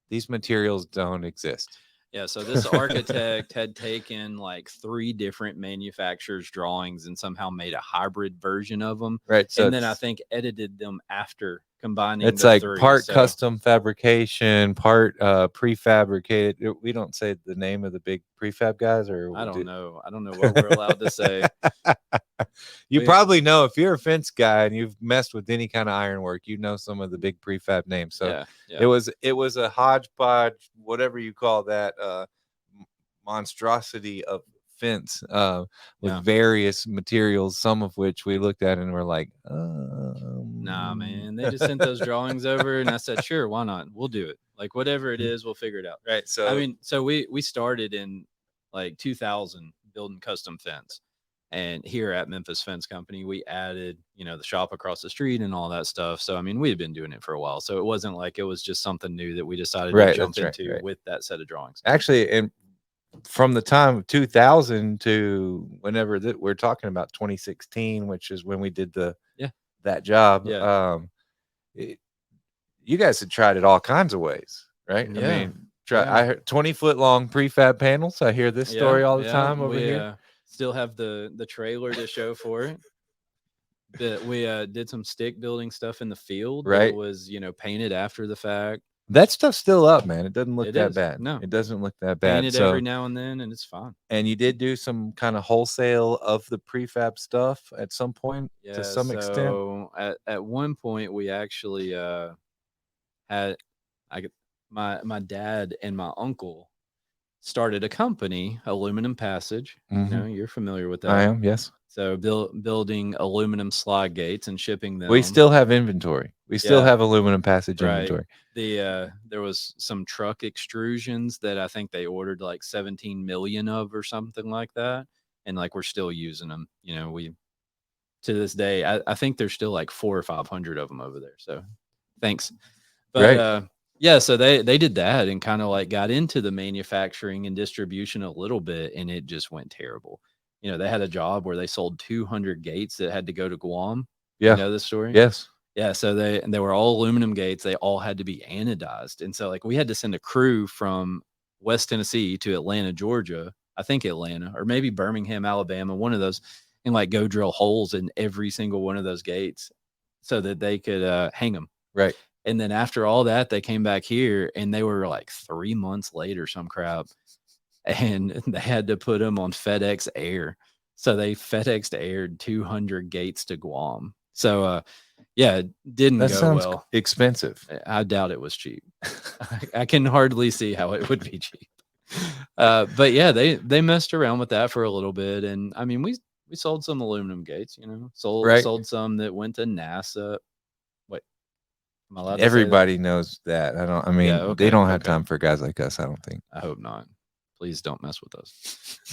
S1: these materials don't exist.
S2: Yeah, so this architect had taken like 3 different manufacturers' drawings and somehow made a hybrid version of them.
S1: Right. So
S2: and then I think edited them after combining
S1: it's
S2: the
S1: like
S2: 3.
S1: part custom fabrication, part prefabricated. We don't say the name of the big prefab guys, or
S2: I don't know. I don't know what we're allowed to say.
S1: You probably know, if you're a fence guy and you've messed with any kind of ironwork, you know some of the big prefab names. So it was a hodgepodge, whatever you call that, monstrosity of fence with various materials, some of which we looked at and were like,
S2: nah, man, they just sent those drawings over and I said, sure, why not? We'll do it. Like whatever it is, we'll figure it out.
S1: Right. So
S2: I mean, so we started in like 2000 building custom fence. And here at Memphis Fence Company, we added, the shop across the street and all that stuff. So, I mean, we had been doing it for a while. So it wasn't like it was just something new that we decided to jump into with that set of drawings.
S1: Actually, and from the time of 2000 to whenever we're talking about 2016, which is when we did that job. You guys had tried it all kinds of ways, right?
S2: Yeah.
S1: I mean, I heard 20-foot long prefab panels. I hear this story all the time over here.
S2: Still have the trailer to show for it. That we did some stick building stuff in the field.
S1: Right.
S2: That was, painted after the fact.
S1: That stuff's still up, man. It doesn't look that
S2: is.
S1: bad.
S2: No,
S1: it doesn't look that bad.
S2: Painted every now and then, and it's fine.
S1: And you did do some kind of wholesale of the prefab stuff at some point, to some extent.
S2: So at one point, we actually had my dad and my uncle started a company, Aluminum Passage.
S1: Mm-hmm.
S2: You're familiar with that.
S1: I am, yes.
S2: So building aluminum slide gates and shipping them.
S1: We still have inventory. We still have Aluminum Passage inventory.
S2: There was some truck extrusions that I think they ordered like 17 million of or something like that. And like, we're still using them. We, to this day, I think there's still like 400 or 500 of them over there. So thanks. But so they did that and kind of like got into the manufacturing and distribution a little bit, and it just went terrible. They had a job where they sold 200 gates that had to go to Guam.
S1: Yeah.
S2: You know this story?
S1: Yes.
S2: Yeah. So they were all aluminum gates. They all had to be anodized. And so like we had to send a crew from West Tennessee to Atlanta, Georgia, I think Atlanta, or maybe Birmingham, Alabama, one of those, and like go drill holes in every single one of those gates so that they could hang them.
S1: Right.
S2: And then after all that, they came back here and they were like 3 months late or some crap. And they had to put them on FedEx Air. So they FedEx aired 200 gates to Guam. So Yeah, it didn't
S1: That
S2: go
S1: sounds
S2: well.
S1: expensive.
S2: I doubt it was cheap. I can hardly see how it would be cheap. But yeah, they messed around with that for a little bit, and I mean, we sold some aluminum gates.
S1: Right.
S2: Sold some that went to NASA. Wait, am I allowed to say that?
S1: Everybody knows that. I mean,
S2: Yeah,
S1: they
S2: okay,
S1: don't have
S2: okay.
S1: time for guys like us, I don't think.
S2: I hope not. Please don't mess with us.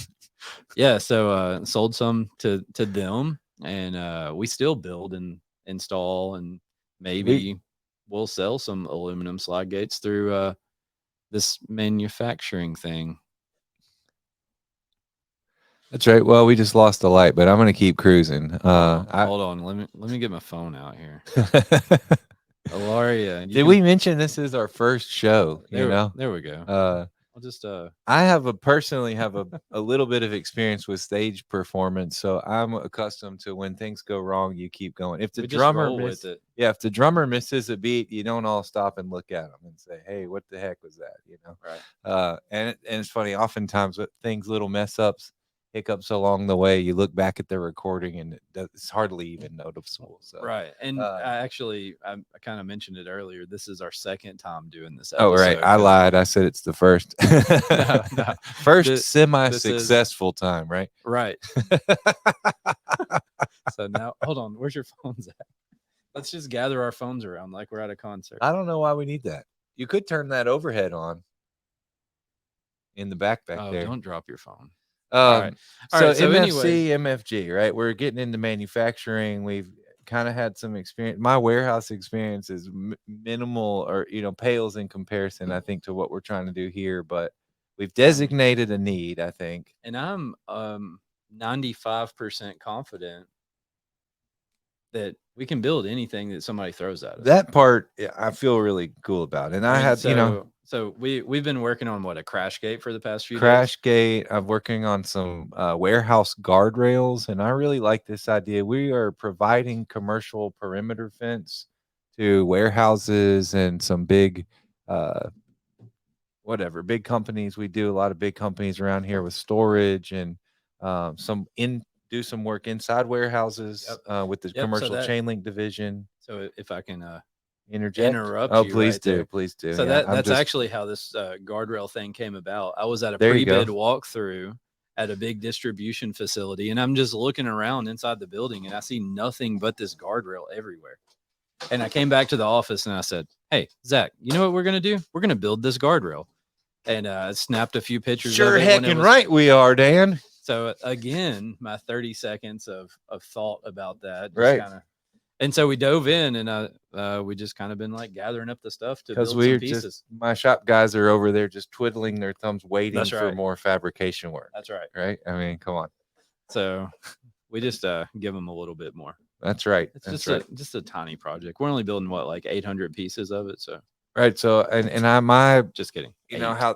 S2: Yeah, so sold some to them, and we still build and install, and maybe we'll sell some aluminum slide gates through this manufacturing thing.
S1: That's right. Well, we just lost the light, but I'm going to keep cruising.
S2: Hold on, let me get my phone out here. Ilaria,
S1: Did we mention this is our first show?
S2: There we go. I'll just
S1: I personally have a little bit of experience with stage performance, so I'm accustomed to when things go wrong, you keep going. If the drummer if the drummer misses a beat, you don't all stop and look at them and say, "Hey, what the heck was that?"
S2: Right.
S1: And it's funny. Oftentimes, with things, little mess ups, hiccups along the way, you look back at the recording and it's hardly even noticeable. So
S2: right. And I kind of mentioned it earlier. This is our second time doing this
S1: oh,
S2: episode.
S1: right. I lied. I said it's the first.
S2: No.
S1: First semi-successful time, right?
S2: Right. So now, hold on. Where's your phones at? Let's just gather our phones around like we're at a concert.
S1: I don't know why we need that. You could turn that overhead on in the back there.
S2: Don't drop your phone.
S1: All right. So
S2: MFC,
S1: MFG, right? We're getting into manufacturing. We've kind of had some experience. My warehouse experience is minimal, or pales in comparison, I think, to what we're trying to do here. But we've designated a need, I think,
S2: and I'm 95% confident that we can build anything that somebody throws at us.
S1: That part I feel really cool about. And I had,
S2: so we've been working on a crash gate for the past few days.
S1: Crash gate. I'm working on some warehouse guardrails, and I really like this idea. We are providing commercial perimeter fence to warehouses and some big big companies. We do a lot of big companies around here with storage and do some work inside warehouses with the commercial chain link division.
S2: So if I can
S1: interrupt
S2: you,
S1: please do.
S2: So that's actually how this guardrail thing came about. I was at a pre-bid walkthrough at a big distribution facility, and I'm just looking around inside the building, and I see nothing but this guardrail everywhere. And I came back to the office and I said, "Hey, Zach, you know what we're gonna do? We're gonna build this guardrail." And I snapped a few pictures.
S1: Sure, heckin' right we are, Dan.
S2: So again, my 30 seconds of thought about that,
S1: right?
S2: And so we dove in, and we just kind of been like gathering up the stuff to build some pieces.
S1: My shop guys are over there just twiddling their thumbs, waiting for more fabrication work.
S2: That's right.
S1: Right? I mean, come on.
S2: So we just give them a little bit more.
S1: That's right.
S2: It's just a tiny project. We're only building 800 pieces of it. So
S1: right. So and
S2: just kidding.
S1: You know how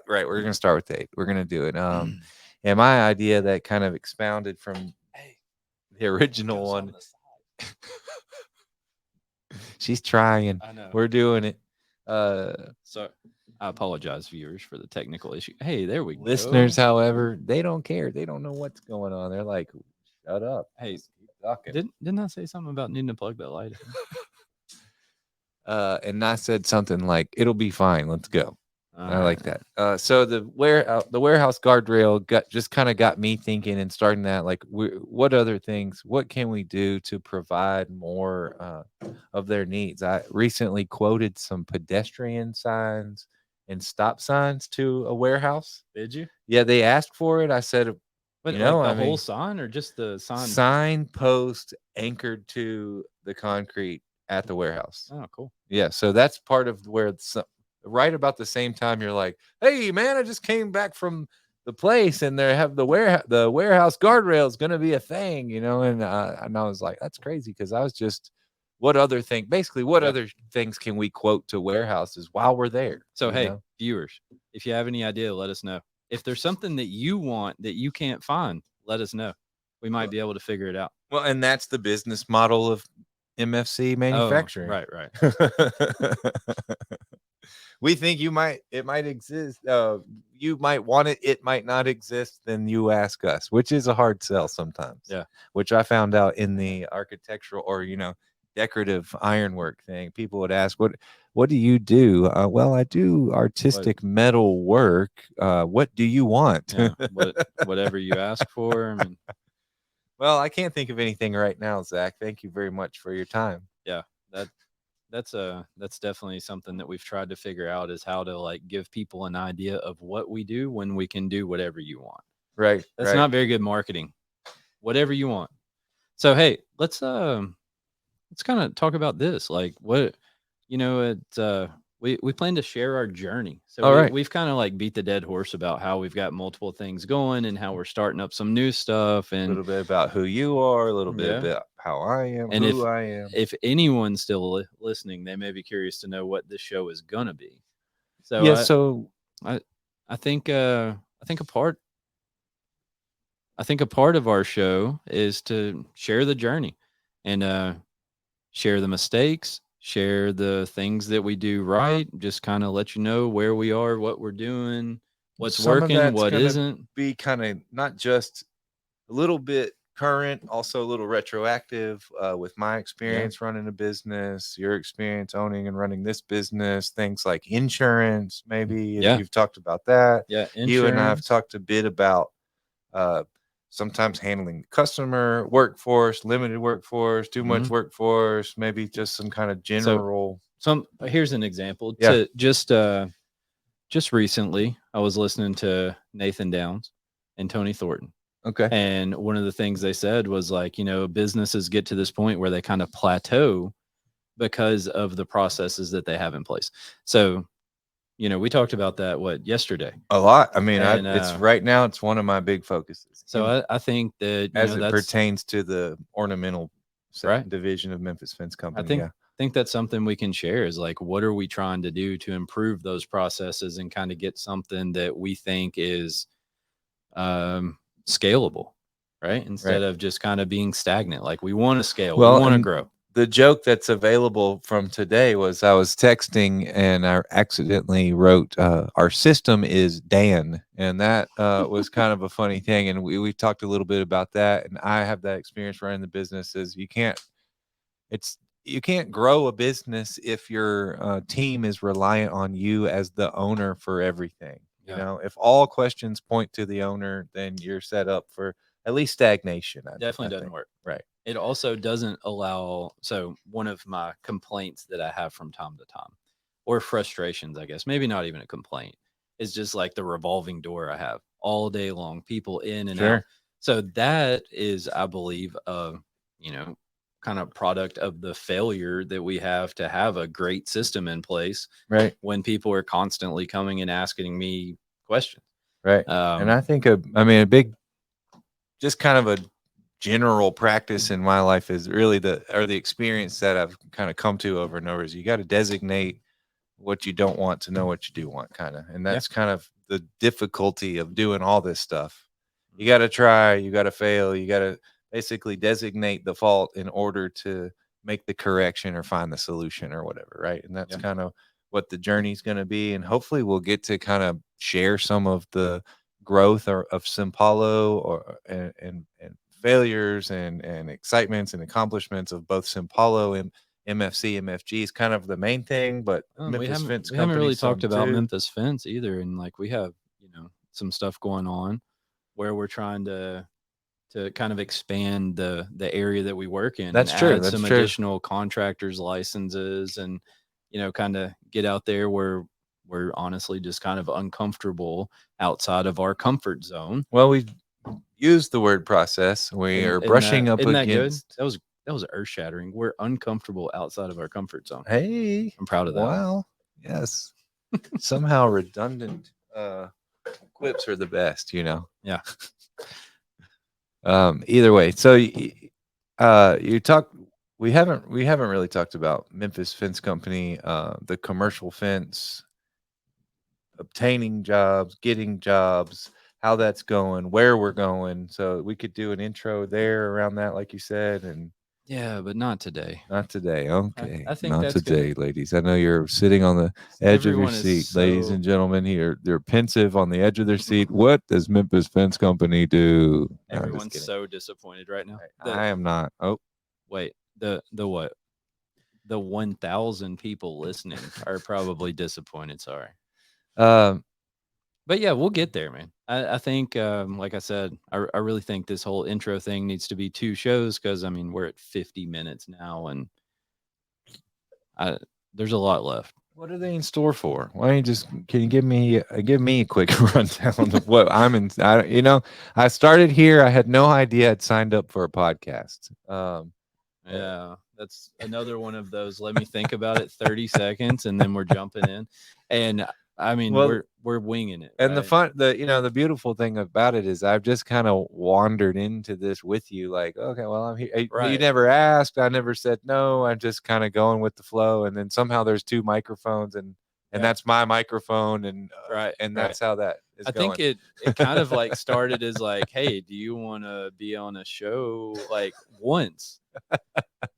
S1: right? We're gonna start with 8. We're gonna do it. And my idea that kind of expounded from the original one. She's trying.
S2: I know.
S1: We're doing it.
S2: So I apologize, viewers, for the technical issue. Hey, there we go.
S1: Listeners, however, they don't care. They don't know what's going on. They're like, shut up.
S2: Hey, keep talking. Didn't I say something about needing to plug that light in?
S1: And I said something like, it'll be fine. Let's go. I like that. So the warehouse guardrail got me thinking and starting that, like, what other things, what can we do to provide more of their needs? I recently quoted some pedestrian signs and stop signs to a warehouse.
S2: Did you?
S1: Yeah, they asked for it. I said,
S2: but whole sign or just the sign?
S1: Sign post anchored to the concrete at the warehouse.
S2: Oh, cool.
S1: Yeah, so that's part of where right about the same time you're like, hey man, I just came back from the place and they have the warehouse guardrail is going to be a thing, and I was like, that's crazy, because I was just, what other things can we quote to warehouses while we're there?
S2: So hey, viewers, if you have any idea, let us know. If there's something that you want that you can't find, let us know. We might be able to figure it out.
S1: Well, and that's the business model of MFC manufacturing.
S2: Right.
S1: We think it might exist. You might want it. It might not exist. Then you ask us, which is a hard sell sometimes.
S2: Yeah.
S1: Which I found out in the architectural, or decorative ironwork thing. People would ask, what do you do? Well, I do artistic metal work. What do you want?
S2: Yeah, whatever you ask for. I mean,
S1: well, I can't think of anything right now, Zach. Thank you very much for your time.
S2: yeah, that's definitely something that we've tried to figure out, is how to like give people an idea of what we do when we can do whatever you want.
S1: Right.
S2: That's
S1: right.
S2: not very good marketing. Whatever you want. So hey, let's kind of talk about this. Like what, we plan to share our journey. So
S1: All right.
S2: we've kind of like beat the dead horse about how we've got multiple things going and how we're starting up some new stuff,
S1: A
S2: and
S1: little bit about who you are, a little bit
S2: Yeah.
S1: about how I am,
S2: And
S1: who I am.
S2: if anyone's still listening, they may be curious to know what this show is gonna be. So
S1: Yeah. So
S2: I think I think a part of our show is to share the journey and share the mistakes, share the things that we do right, just kind of let you know where we are, what we're doing, what's
S1: some of
S2: working,
S1: that's
S2: what
S1: gonna
S2: isn't.
S1: be kind of not just a little bit current, also a little retroactive with my experience running a business, your experience owning and running this business, things like insurance, maybe if
S2: Yeah.
S1: you've talked about that.
S2: Yeah,
S1: You and I have
S2: insurance.
S1: talked a bit about sometimes handling the customer, workforce, limited workforce, too much workforce, maybe just some kind of general.
S2: Here's an example.
S1: Yeah.
S2: To just recently, I was listening to Nathan Downs and Tony Thornton.
S1: Okay.
S2: And one of the things they said was like, businesses get to this point where they kind of plateau because of the processes that they have in place. So, we talked about that yesterday.
S1: A lot. I mean,
S2: And,
S1: it's right now. It's one of my big focuses.
S2: So I think that
S1: as it
S2: that's
S1: pertains to the ornamental
S2: Right.
S1: division of Memphis Fence Company.
S2: I think that's something we can share, is like, what are we trying to do to improve those processes and kind of get something that we think is scalable, right? Instead of just kind of being stagnant. Like, we want to scale, we want to grow.
S1: The joke that's available from today was I was texting and I accidentally wrote our system is Dan, and that was kind of a funny thing. And we talked a little bit about that. And I have that experience running the business. Is you can't grow a business if your team is reliant on you as the owner for everything. You know, if all questions point to the owner, then you're set up for at least stagnation.
S2: Definitely doesn't work.
S1: Right.
S2: It also doesn't allow. So one of my complaints that I have from time to time, or frustrations, I guess, maybe not even a complaint, is just like the revolving door I have all day long, people in and out. So that is, I believe, kind of product of the failure that we have to have a great system in place.
S1: Right.
S2: When people are constantly coming and asking me questions.
S1: Right. And I think a big, just kind of a general practice in my life is really the experience that I've kind of come to over and over is you got to designate what you don't want to know what you do want, kind of. And that's kind of the difficulty of doing all this stuff. You got to try, you got to fail, you got to basically designate the fault in order to make the correction or find the solution or whatever. Right. And that's kind of what the journey is going to be. And hopefully we'll get to kind of share some of the growth of Simpalo and failures and excitements and accomplishments of both Simpalo and MFC. MFG is kind of the main thing, but
S2: we haven't really talked about Memphis Fence either. And like, we have, some stuff going on where we're trying to kind of expand the area that we work in.
S1: That's true. That's
S2: some
S1: true.
S2: Additional contractors licenses and, kind of get out there where we're honestly just kind of uncomfortable outside of our comfort zone.
S1: Well, we used the word process. We are brushing up against.
S2: That was earth shattering. We're uncomfortable outside of our comfort zone.
S1: Hey,
S2: I'm proud of that.
S1: Wow. Yes. Somehow redundant quips are the best,
S2: Yeah.
S1: Either way, so you talk. We haven't really talked about Memphis Fence Company, the commercial fence, obtaining jobs, getting jobs, how that's going, where we're going. So we could do an intro there around that, like you said, and
S2: yeah, but not today.
S1: Not today. Okay.
S2: I think
S1: not
S2: that's
S1: today,
S2: good.
S1: ladies. I know you're sitting on the edge of your
S2: Everyone is
S1: seat, ladies and gentlemen. Here, they're pensive on the edge of their seat. What does Memphis Fence Company do? No, I'm just
S2: Everyone's
S1: kidding.
S2: so disappointed right now.
S1: I am not. Oh,
S2: Wait, the what? the 1,000 people listening are probably disappointed. Sorry.
S1: Um,
S2: But yeah, we'll get there, man. I think, like I said, I really think this whole intro thing needs to be 2 shows because I mean we're at 50 minutes now, and there's a lot left.
S1: what are they in store for? Why don't you just can you give me a quick rundown of what I'm in? I started here. I had no idea I'd signed up for a podcast.
S2: Yeah, that's another one of those. Let me think about it 30 seconds, and then we're jumping in. And I mean,
S1: Well,
S2: we're winging it,
S1: and
S2: right?
S1: the beautiful thing about it is I've just kind of wandered into this with you, like, okay, well, I'm here. You
S2: Right.
S1: never asked, I never said no. I'm just kind of going with the flow, and then somehow there's 2 microphones, and
S2: Yeah.
S1: that's my microphone, and
S2: Right,
S1: and that's how that is
S2: I
S1: going.
S2: think it kind of like started as like, hey, do you want to be on a show like once?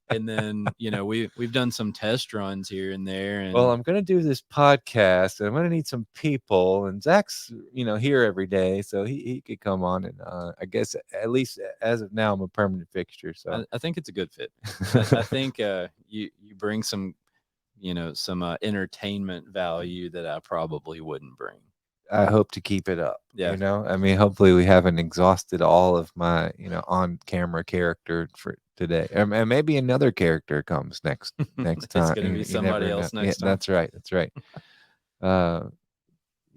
S2: And then we've done some test runs here and there, and
S1: Well, I'm gonna do this podcast, and I'm gonna need some people, and Zach's here every day, so he could come on, and I guess at least as of now I'm a permanent fixture. So
S2: I think it's a good fit. I think you bring some some entertainment value that I probably wouldn't bring.
S1: I hope to keep it up.
S2: Yeah.
S1: I mean, hopefully we haven't exhausted all of my on camera character for today, and maybe another character comes next
S2: It's
S1: time.
S2: gonna be
S1: You
S2: somebody
S1: never know.
S2: else
S1: Yeah,
S2: next time.
S1: that's right. That's right.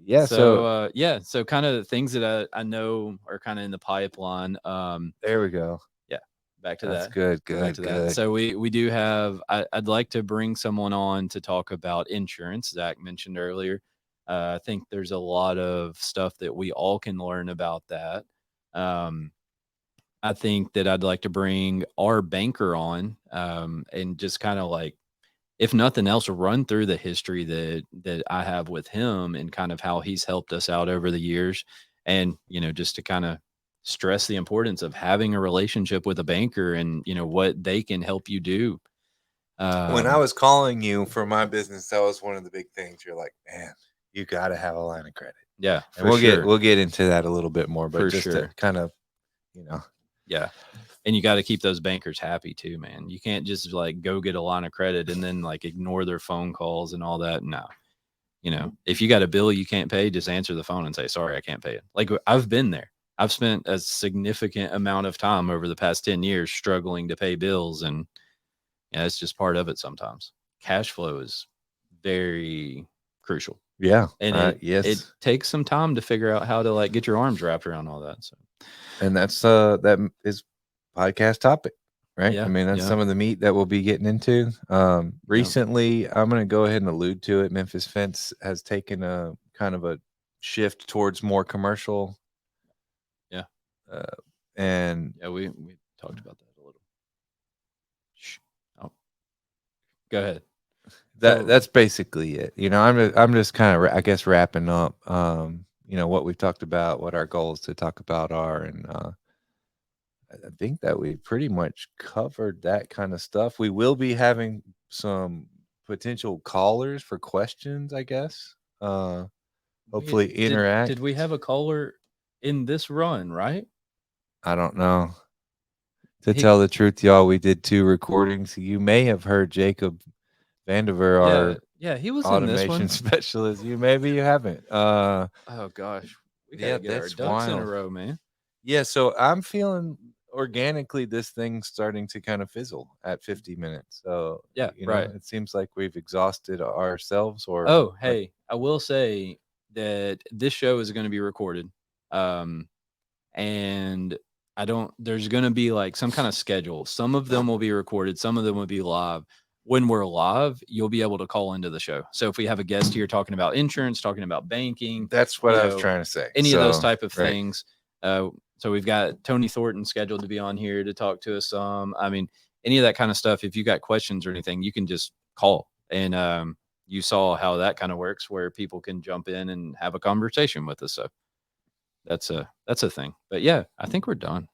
S1: Yeah.
S2: So kind of things that I know are kind of in the pipeline.
S1: There we go.
S2: Yeah, back to
S1: That's
S2: that.
S1: good.
S2: We're back
S1: Good.
S2: to that.
S1: Good.
S2: So we do have. I'd like to bring someone on to talk about insurance. Zach mentioned earlier. I think there's a lot of stuff that we all can learn about that. Um, I think that I'd like to bring our banker on, and just kind of like, if nothing else, run through the history that I have with him and kind of how he's helped us out over the years, and just to kind of stress the importance of having a relationship with a banker and what they can help you do.
S1: When I was calling you for my business, that was one of the big things. You're like, man, you got to have a line of credit.
S2: Yeah,
S1: And we'll get into that a little bit more, but
S2: For
S1: just
S2: sure.
S1: to kind of,
S2: Yeah. And you got to keep those bankers happy too, man. You can't just like go get a line of credit and then like ignore their phone calls and all that. No. If you got a bill you can't pay, just answer the phone and say, sorry, I can't pay it. Like I've been there. I've spent a significant amount of time over the past 10 years struggling to pay bills. And it's just part of it sometimes. Cash flow is very crucial.
S1: yeah,
S2: And
S1: yes,
S2: it takes some time to figure out how to like get your arms wrapped around all that. So
S1: and that's that is podcast topic, right?
S2: Yeah,
S1: I mean, that's
S2: yeah.
S1: some of the meat that we'll be getting into. Recently, I'm going to go ahead and allude to it. Memphis Fence has taken a kind of a shift towards more commercial.
S2: Yeah.
S1: And
S2: yeah, we talked about that a little. Shh. Oh, go ahead.
S1: That's basically it. I'm just kind of I guess wrapping up. What we've talked about, what our goals to talk about are, and I think that we pretty much covered that kind of stuff. We will be having some potential callers for questions, I guess. Hopefully interact.
S2: Did we have a caller in this run, right?
S1: I don't know. To tell the truth, y'all, we did 2 recordings. You may have heard Jacob Vandiver, our
S2: he was in this
S1: automation
S2: one.
S1: specialist. Maybe you haven't.
S2: Oh gosh, we gotta get our
S1: that's
S2: ducks in a
S1: wild.
S2: row, man.
S1: Yeah, so I'm feeling organically this thing's starting to kind of fizzle at 50 minutes. So
S2: Yeah, right.
S1: it seems like we've exhausted ourselves. Or
S2: Oh, hey, I will say that this show is going to be recorded, and there's going to be like some kind of schedule. Some of them will be recorded, some of them will be live. When we're live, you'll be able to call into the show. So if we have a guest here talking about insurance, talking about banking,
S1: that's what I was trying to say.
S2: Any of those type of things. So we've got Tony Thornton scheduled to be on here to talk to us some. I mean, any of that kind of stuff. If you got questions or anything, you can just call. And you saw how that kind of works, where people can jump in and have a conversation with us. So that's a thing. But yeah, I think we're done.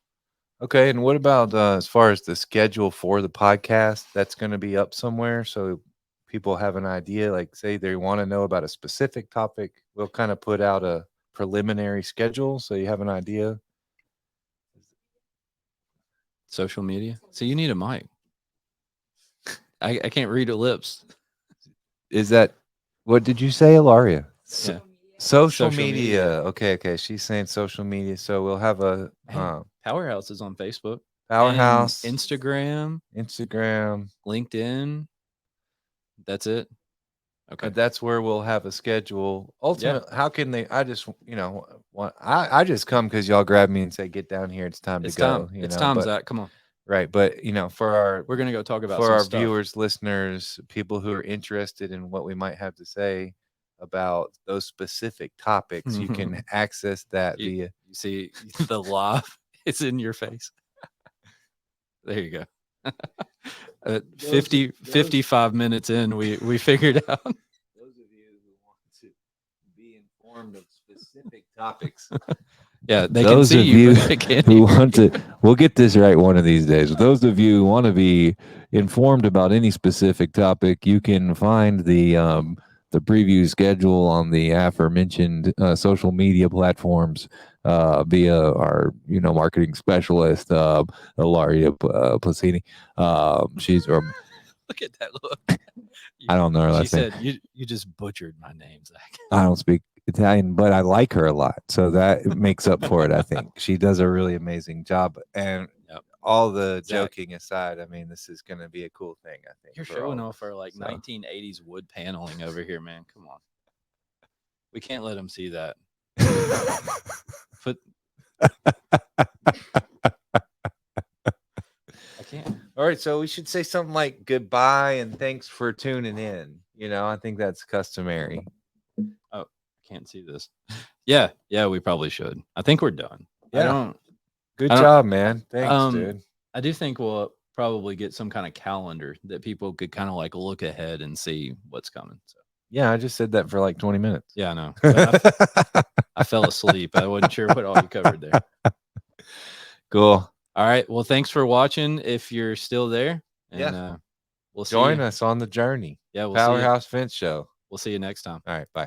S1: Okay, and what about as far as the schedule for the podcast? That's going to be up somewhere, so people have an idea. Like, say they want to know about a specific topic, we'll kind of put out a preliminary schedule, so you have an idea.
S2: Social media. So you need a mic. I can't read her lips.
S1: Is that what did you say, Ilaria?
S2: Yeah.
S1: Social
S2: Social
S1: media.
S2: media.
S1: Okay. She's saying social media. So we'll have a
S2: Hey, PowerHouse is on Facebook,
S1: PowerHouse,
S2: and Instagram,
S1: Instagram.
S2: LinkedIn. That's it. Okay.
S1: That's where we'll have a schedule. Ultimately, how can they? I just, I just come because y'all grab me and say, "Get down here. It's time
S2: It's
S1: to go."
S2: time. It's time,
S1: but
S2: Zach. Come on.
S1: right, but for
S2: We're gonna go talk about
S1: our
S2: some stuff.
S1: viewers, listeners, people who are interested in what we might have to say about those specific topics, you can access that
S2: You,
S1: via.
S2: you see the live. It's in your face. There you go. 55 minutes in, we figured out.
S1: Those of you who want to be informed of specific topics.
S2: Yeah, they
S1: Those
S2: can see
S1: of
S2: you,
S1: you
S2: but they can't
S1: who
S2: hear
S1: want
S2: you.
S1: to, we'll get this right one of these days. Those of you who want to be informed about any specific topic, you can find the preview schedule on the aforementioned social media platforms via our marketing specialist Ilaria Placini. She's
S2: Look at that look.
S1: I don't know her
S2: She
S1: last name.
S2: said, "You just butchered my name, Zach."
S1: I don't speak Italian, but I like her a lot, so that makes up for it. I think she does a really amazing job. And
S2: Yep.
S1: all the
S2: Zach,
S1: joking aside, I mean, this is going to be a cool thing. I think
S2: you're
S1: for all
S2: showing
S1: of
S2: off our
S1: us, so.
S2: 1980s wood paneling over here, man. Come on, we can't let them see that. Put. I can't.
S1: All right, so we should say something like goodbye and thanks for tuning in. I think that's customary.
S2: Oh, I can't see this. Yeah, we probably should. I think we're done.
S1: Yeah. Good
S2: I don't-
S1: job, man. Thanks, dude.
S2: I do think we'll probably get some kind of calendar that people could kind of like look ahead and see what's coming. So
S1: Yeah, I just said that for like 20 minutes.
S2: yeah, I know. But I fell asleep. I wasn't sure what all you covered there.
S1: Cool.
S2: All right. Well, thanks for watching. If you're still there, and we'll see
S1: Join
S2: you.
S1: us on the journey.
S2: Yeah, we'll see you.
S1: PowerHouse Fence Show.
S2: We'll see you next time.
S1: All right, bye.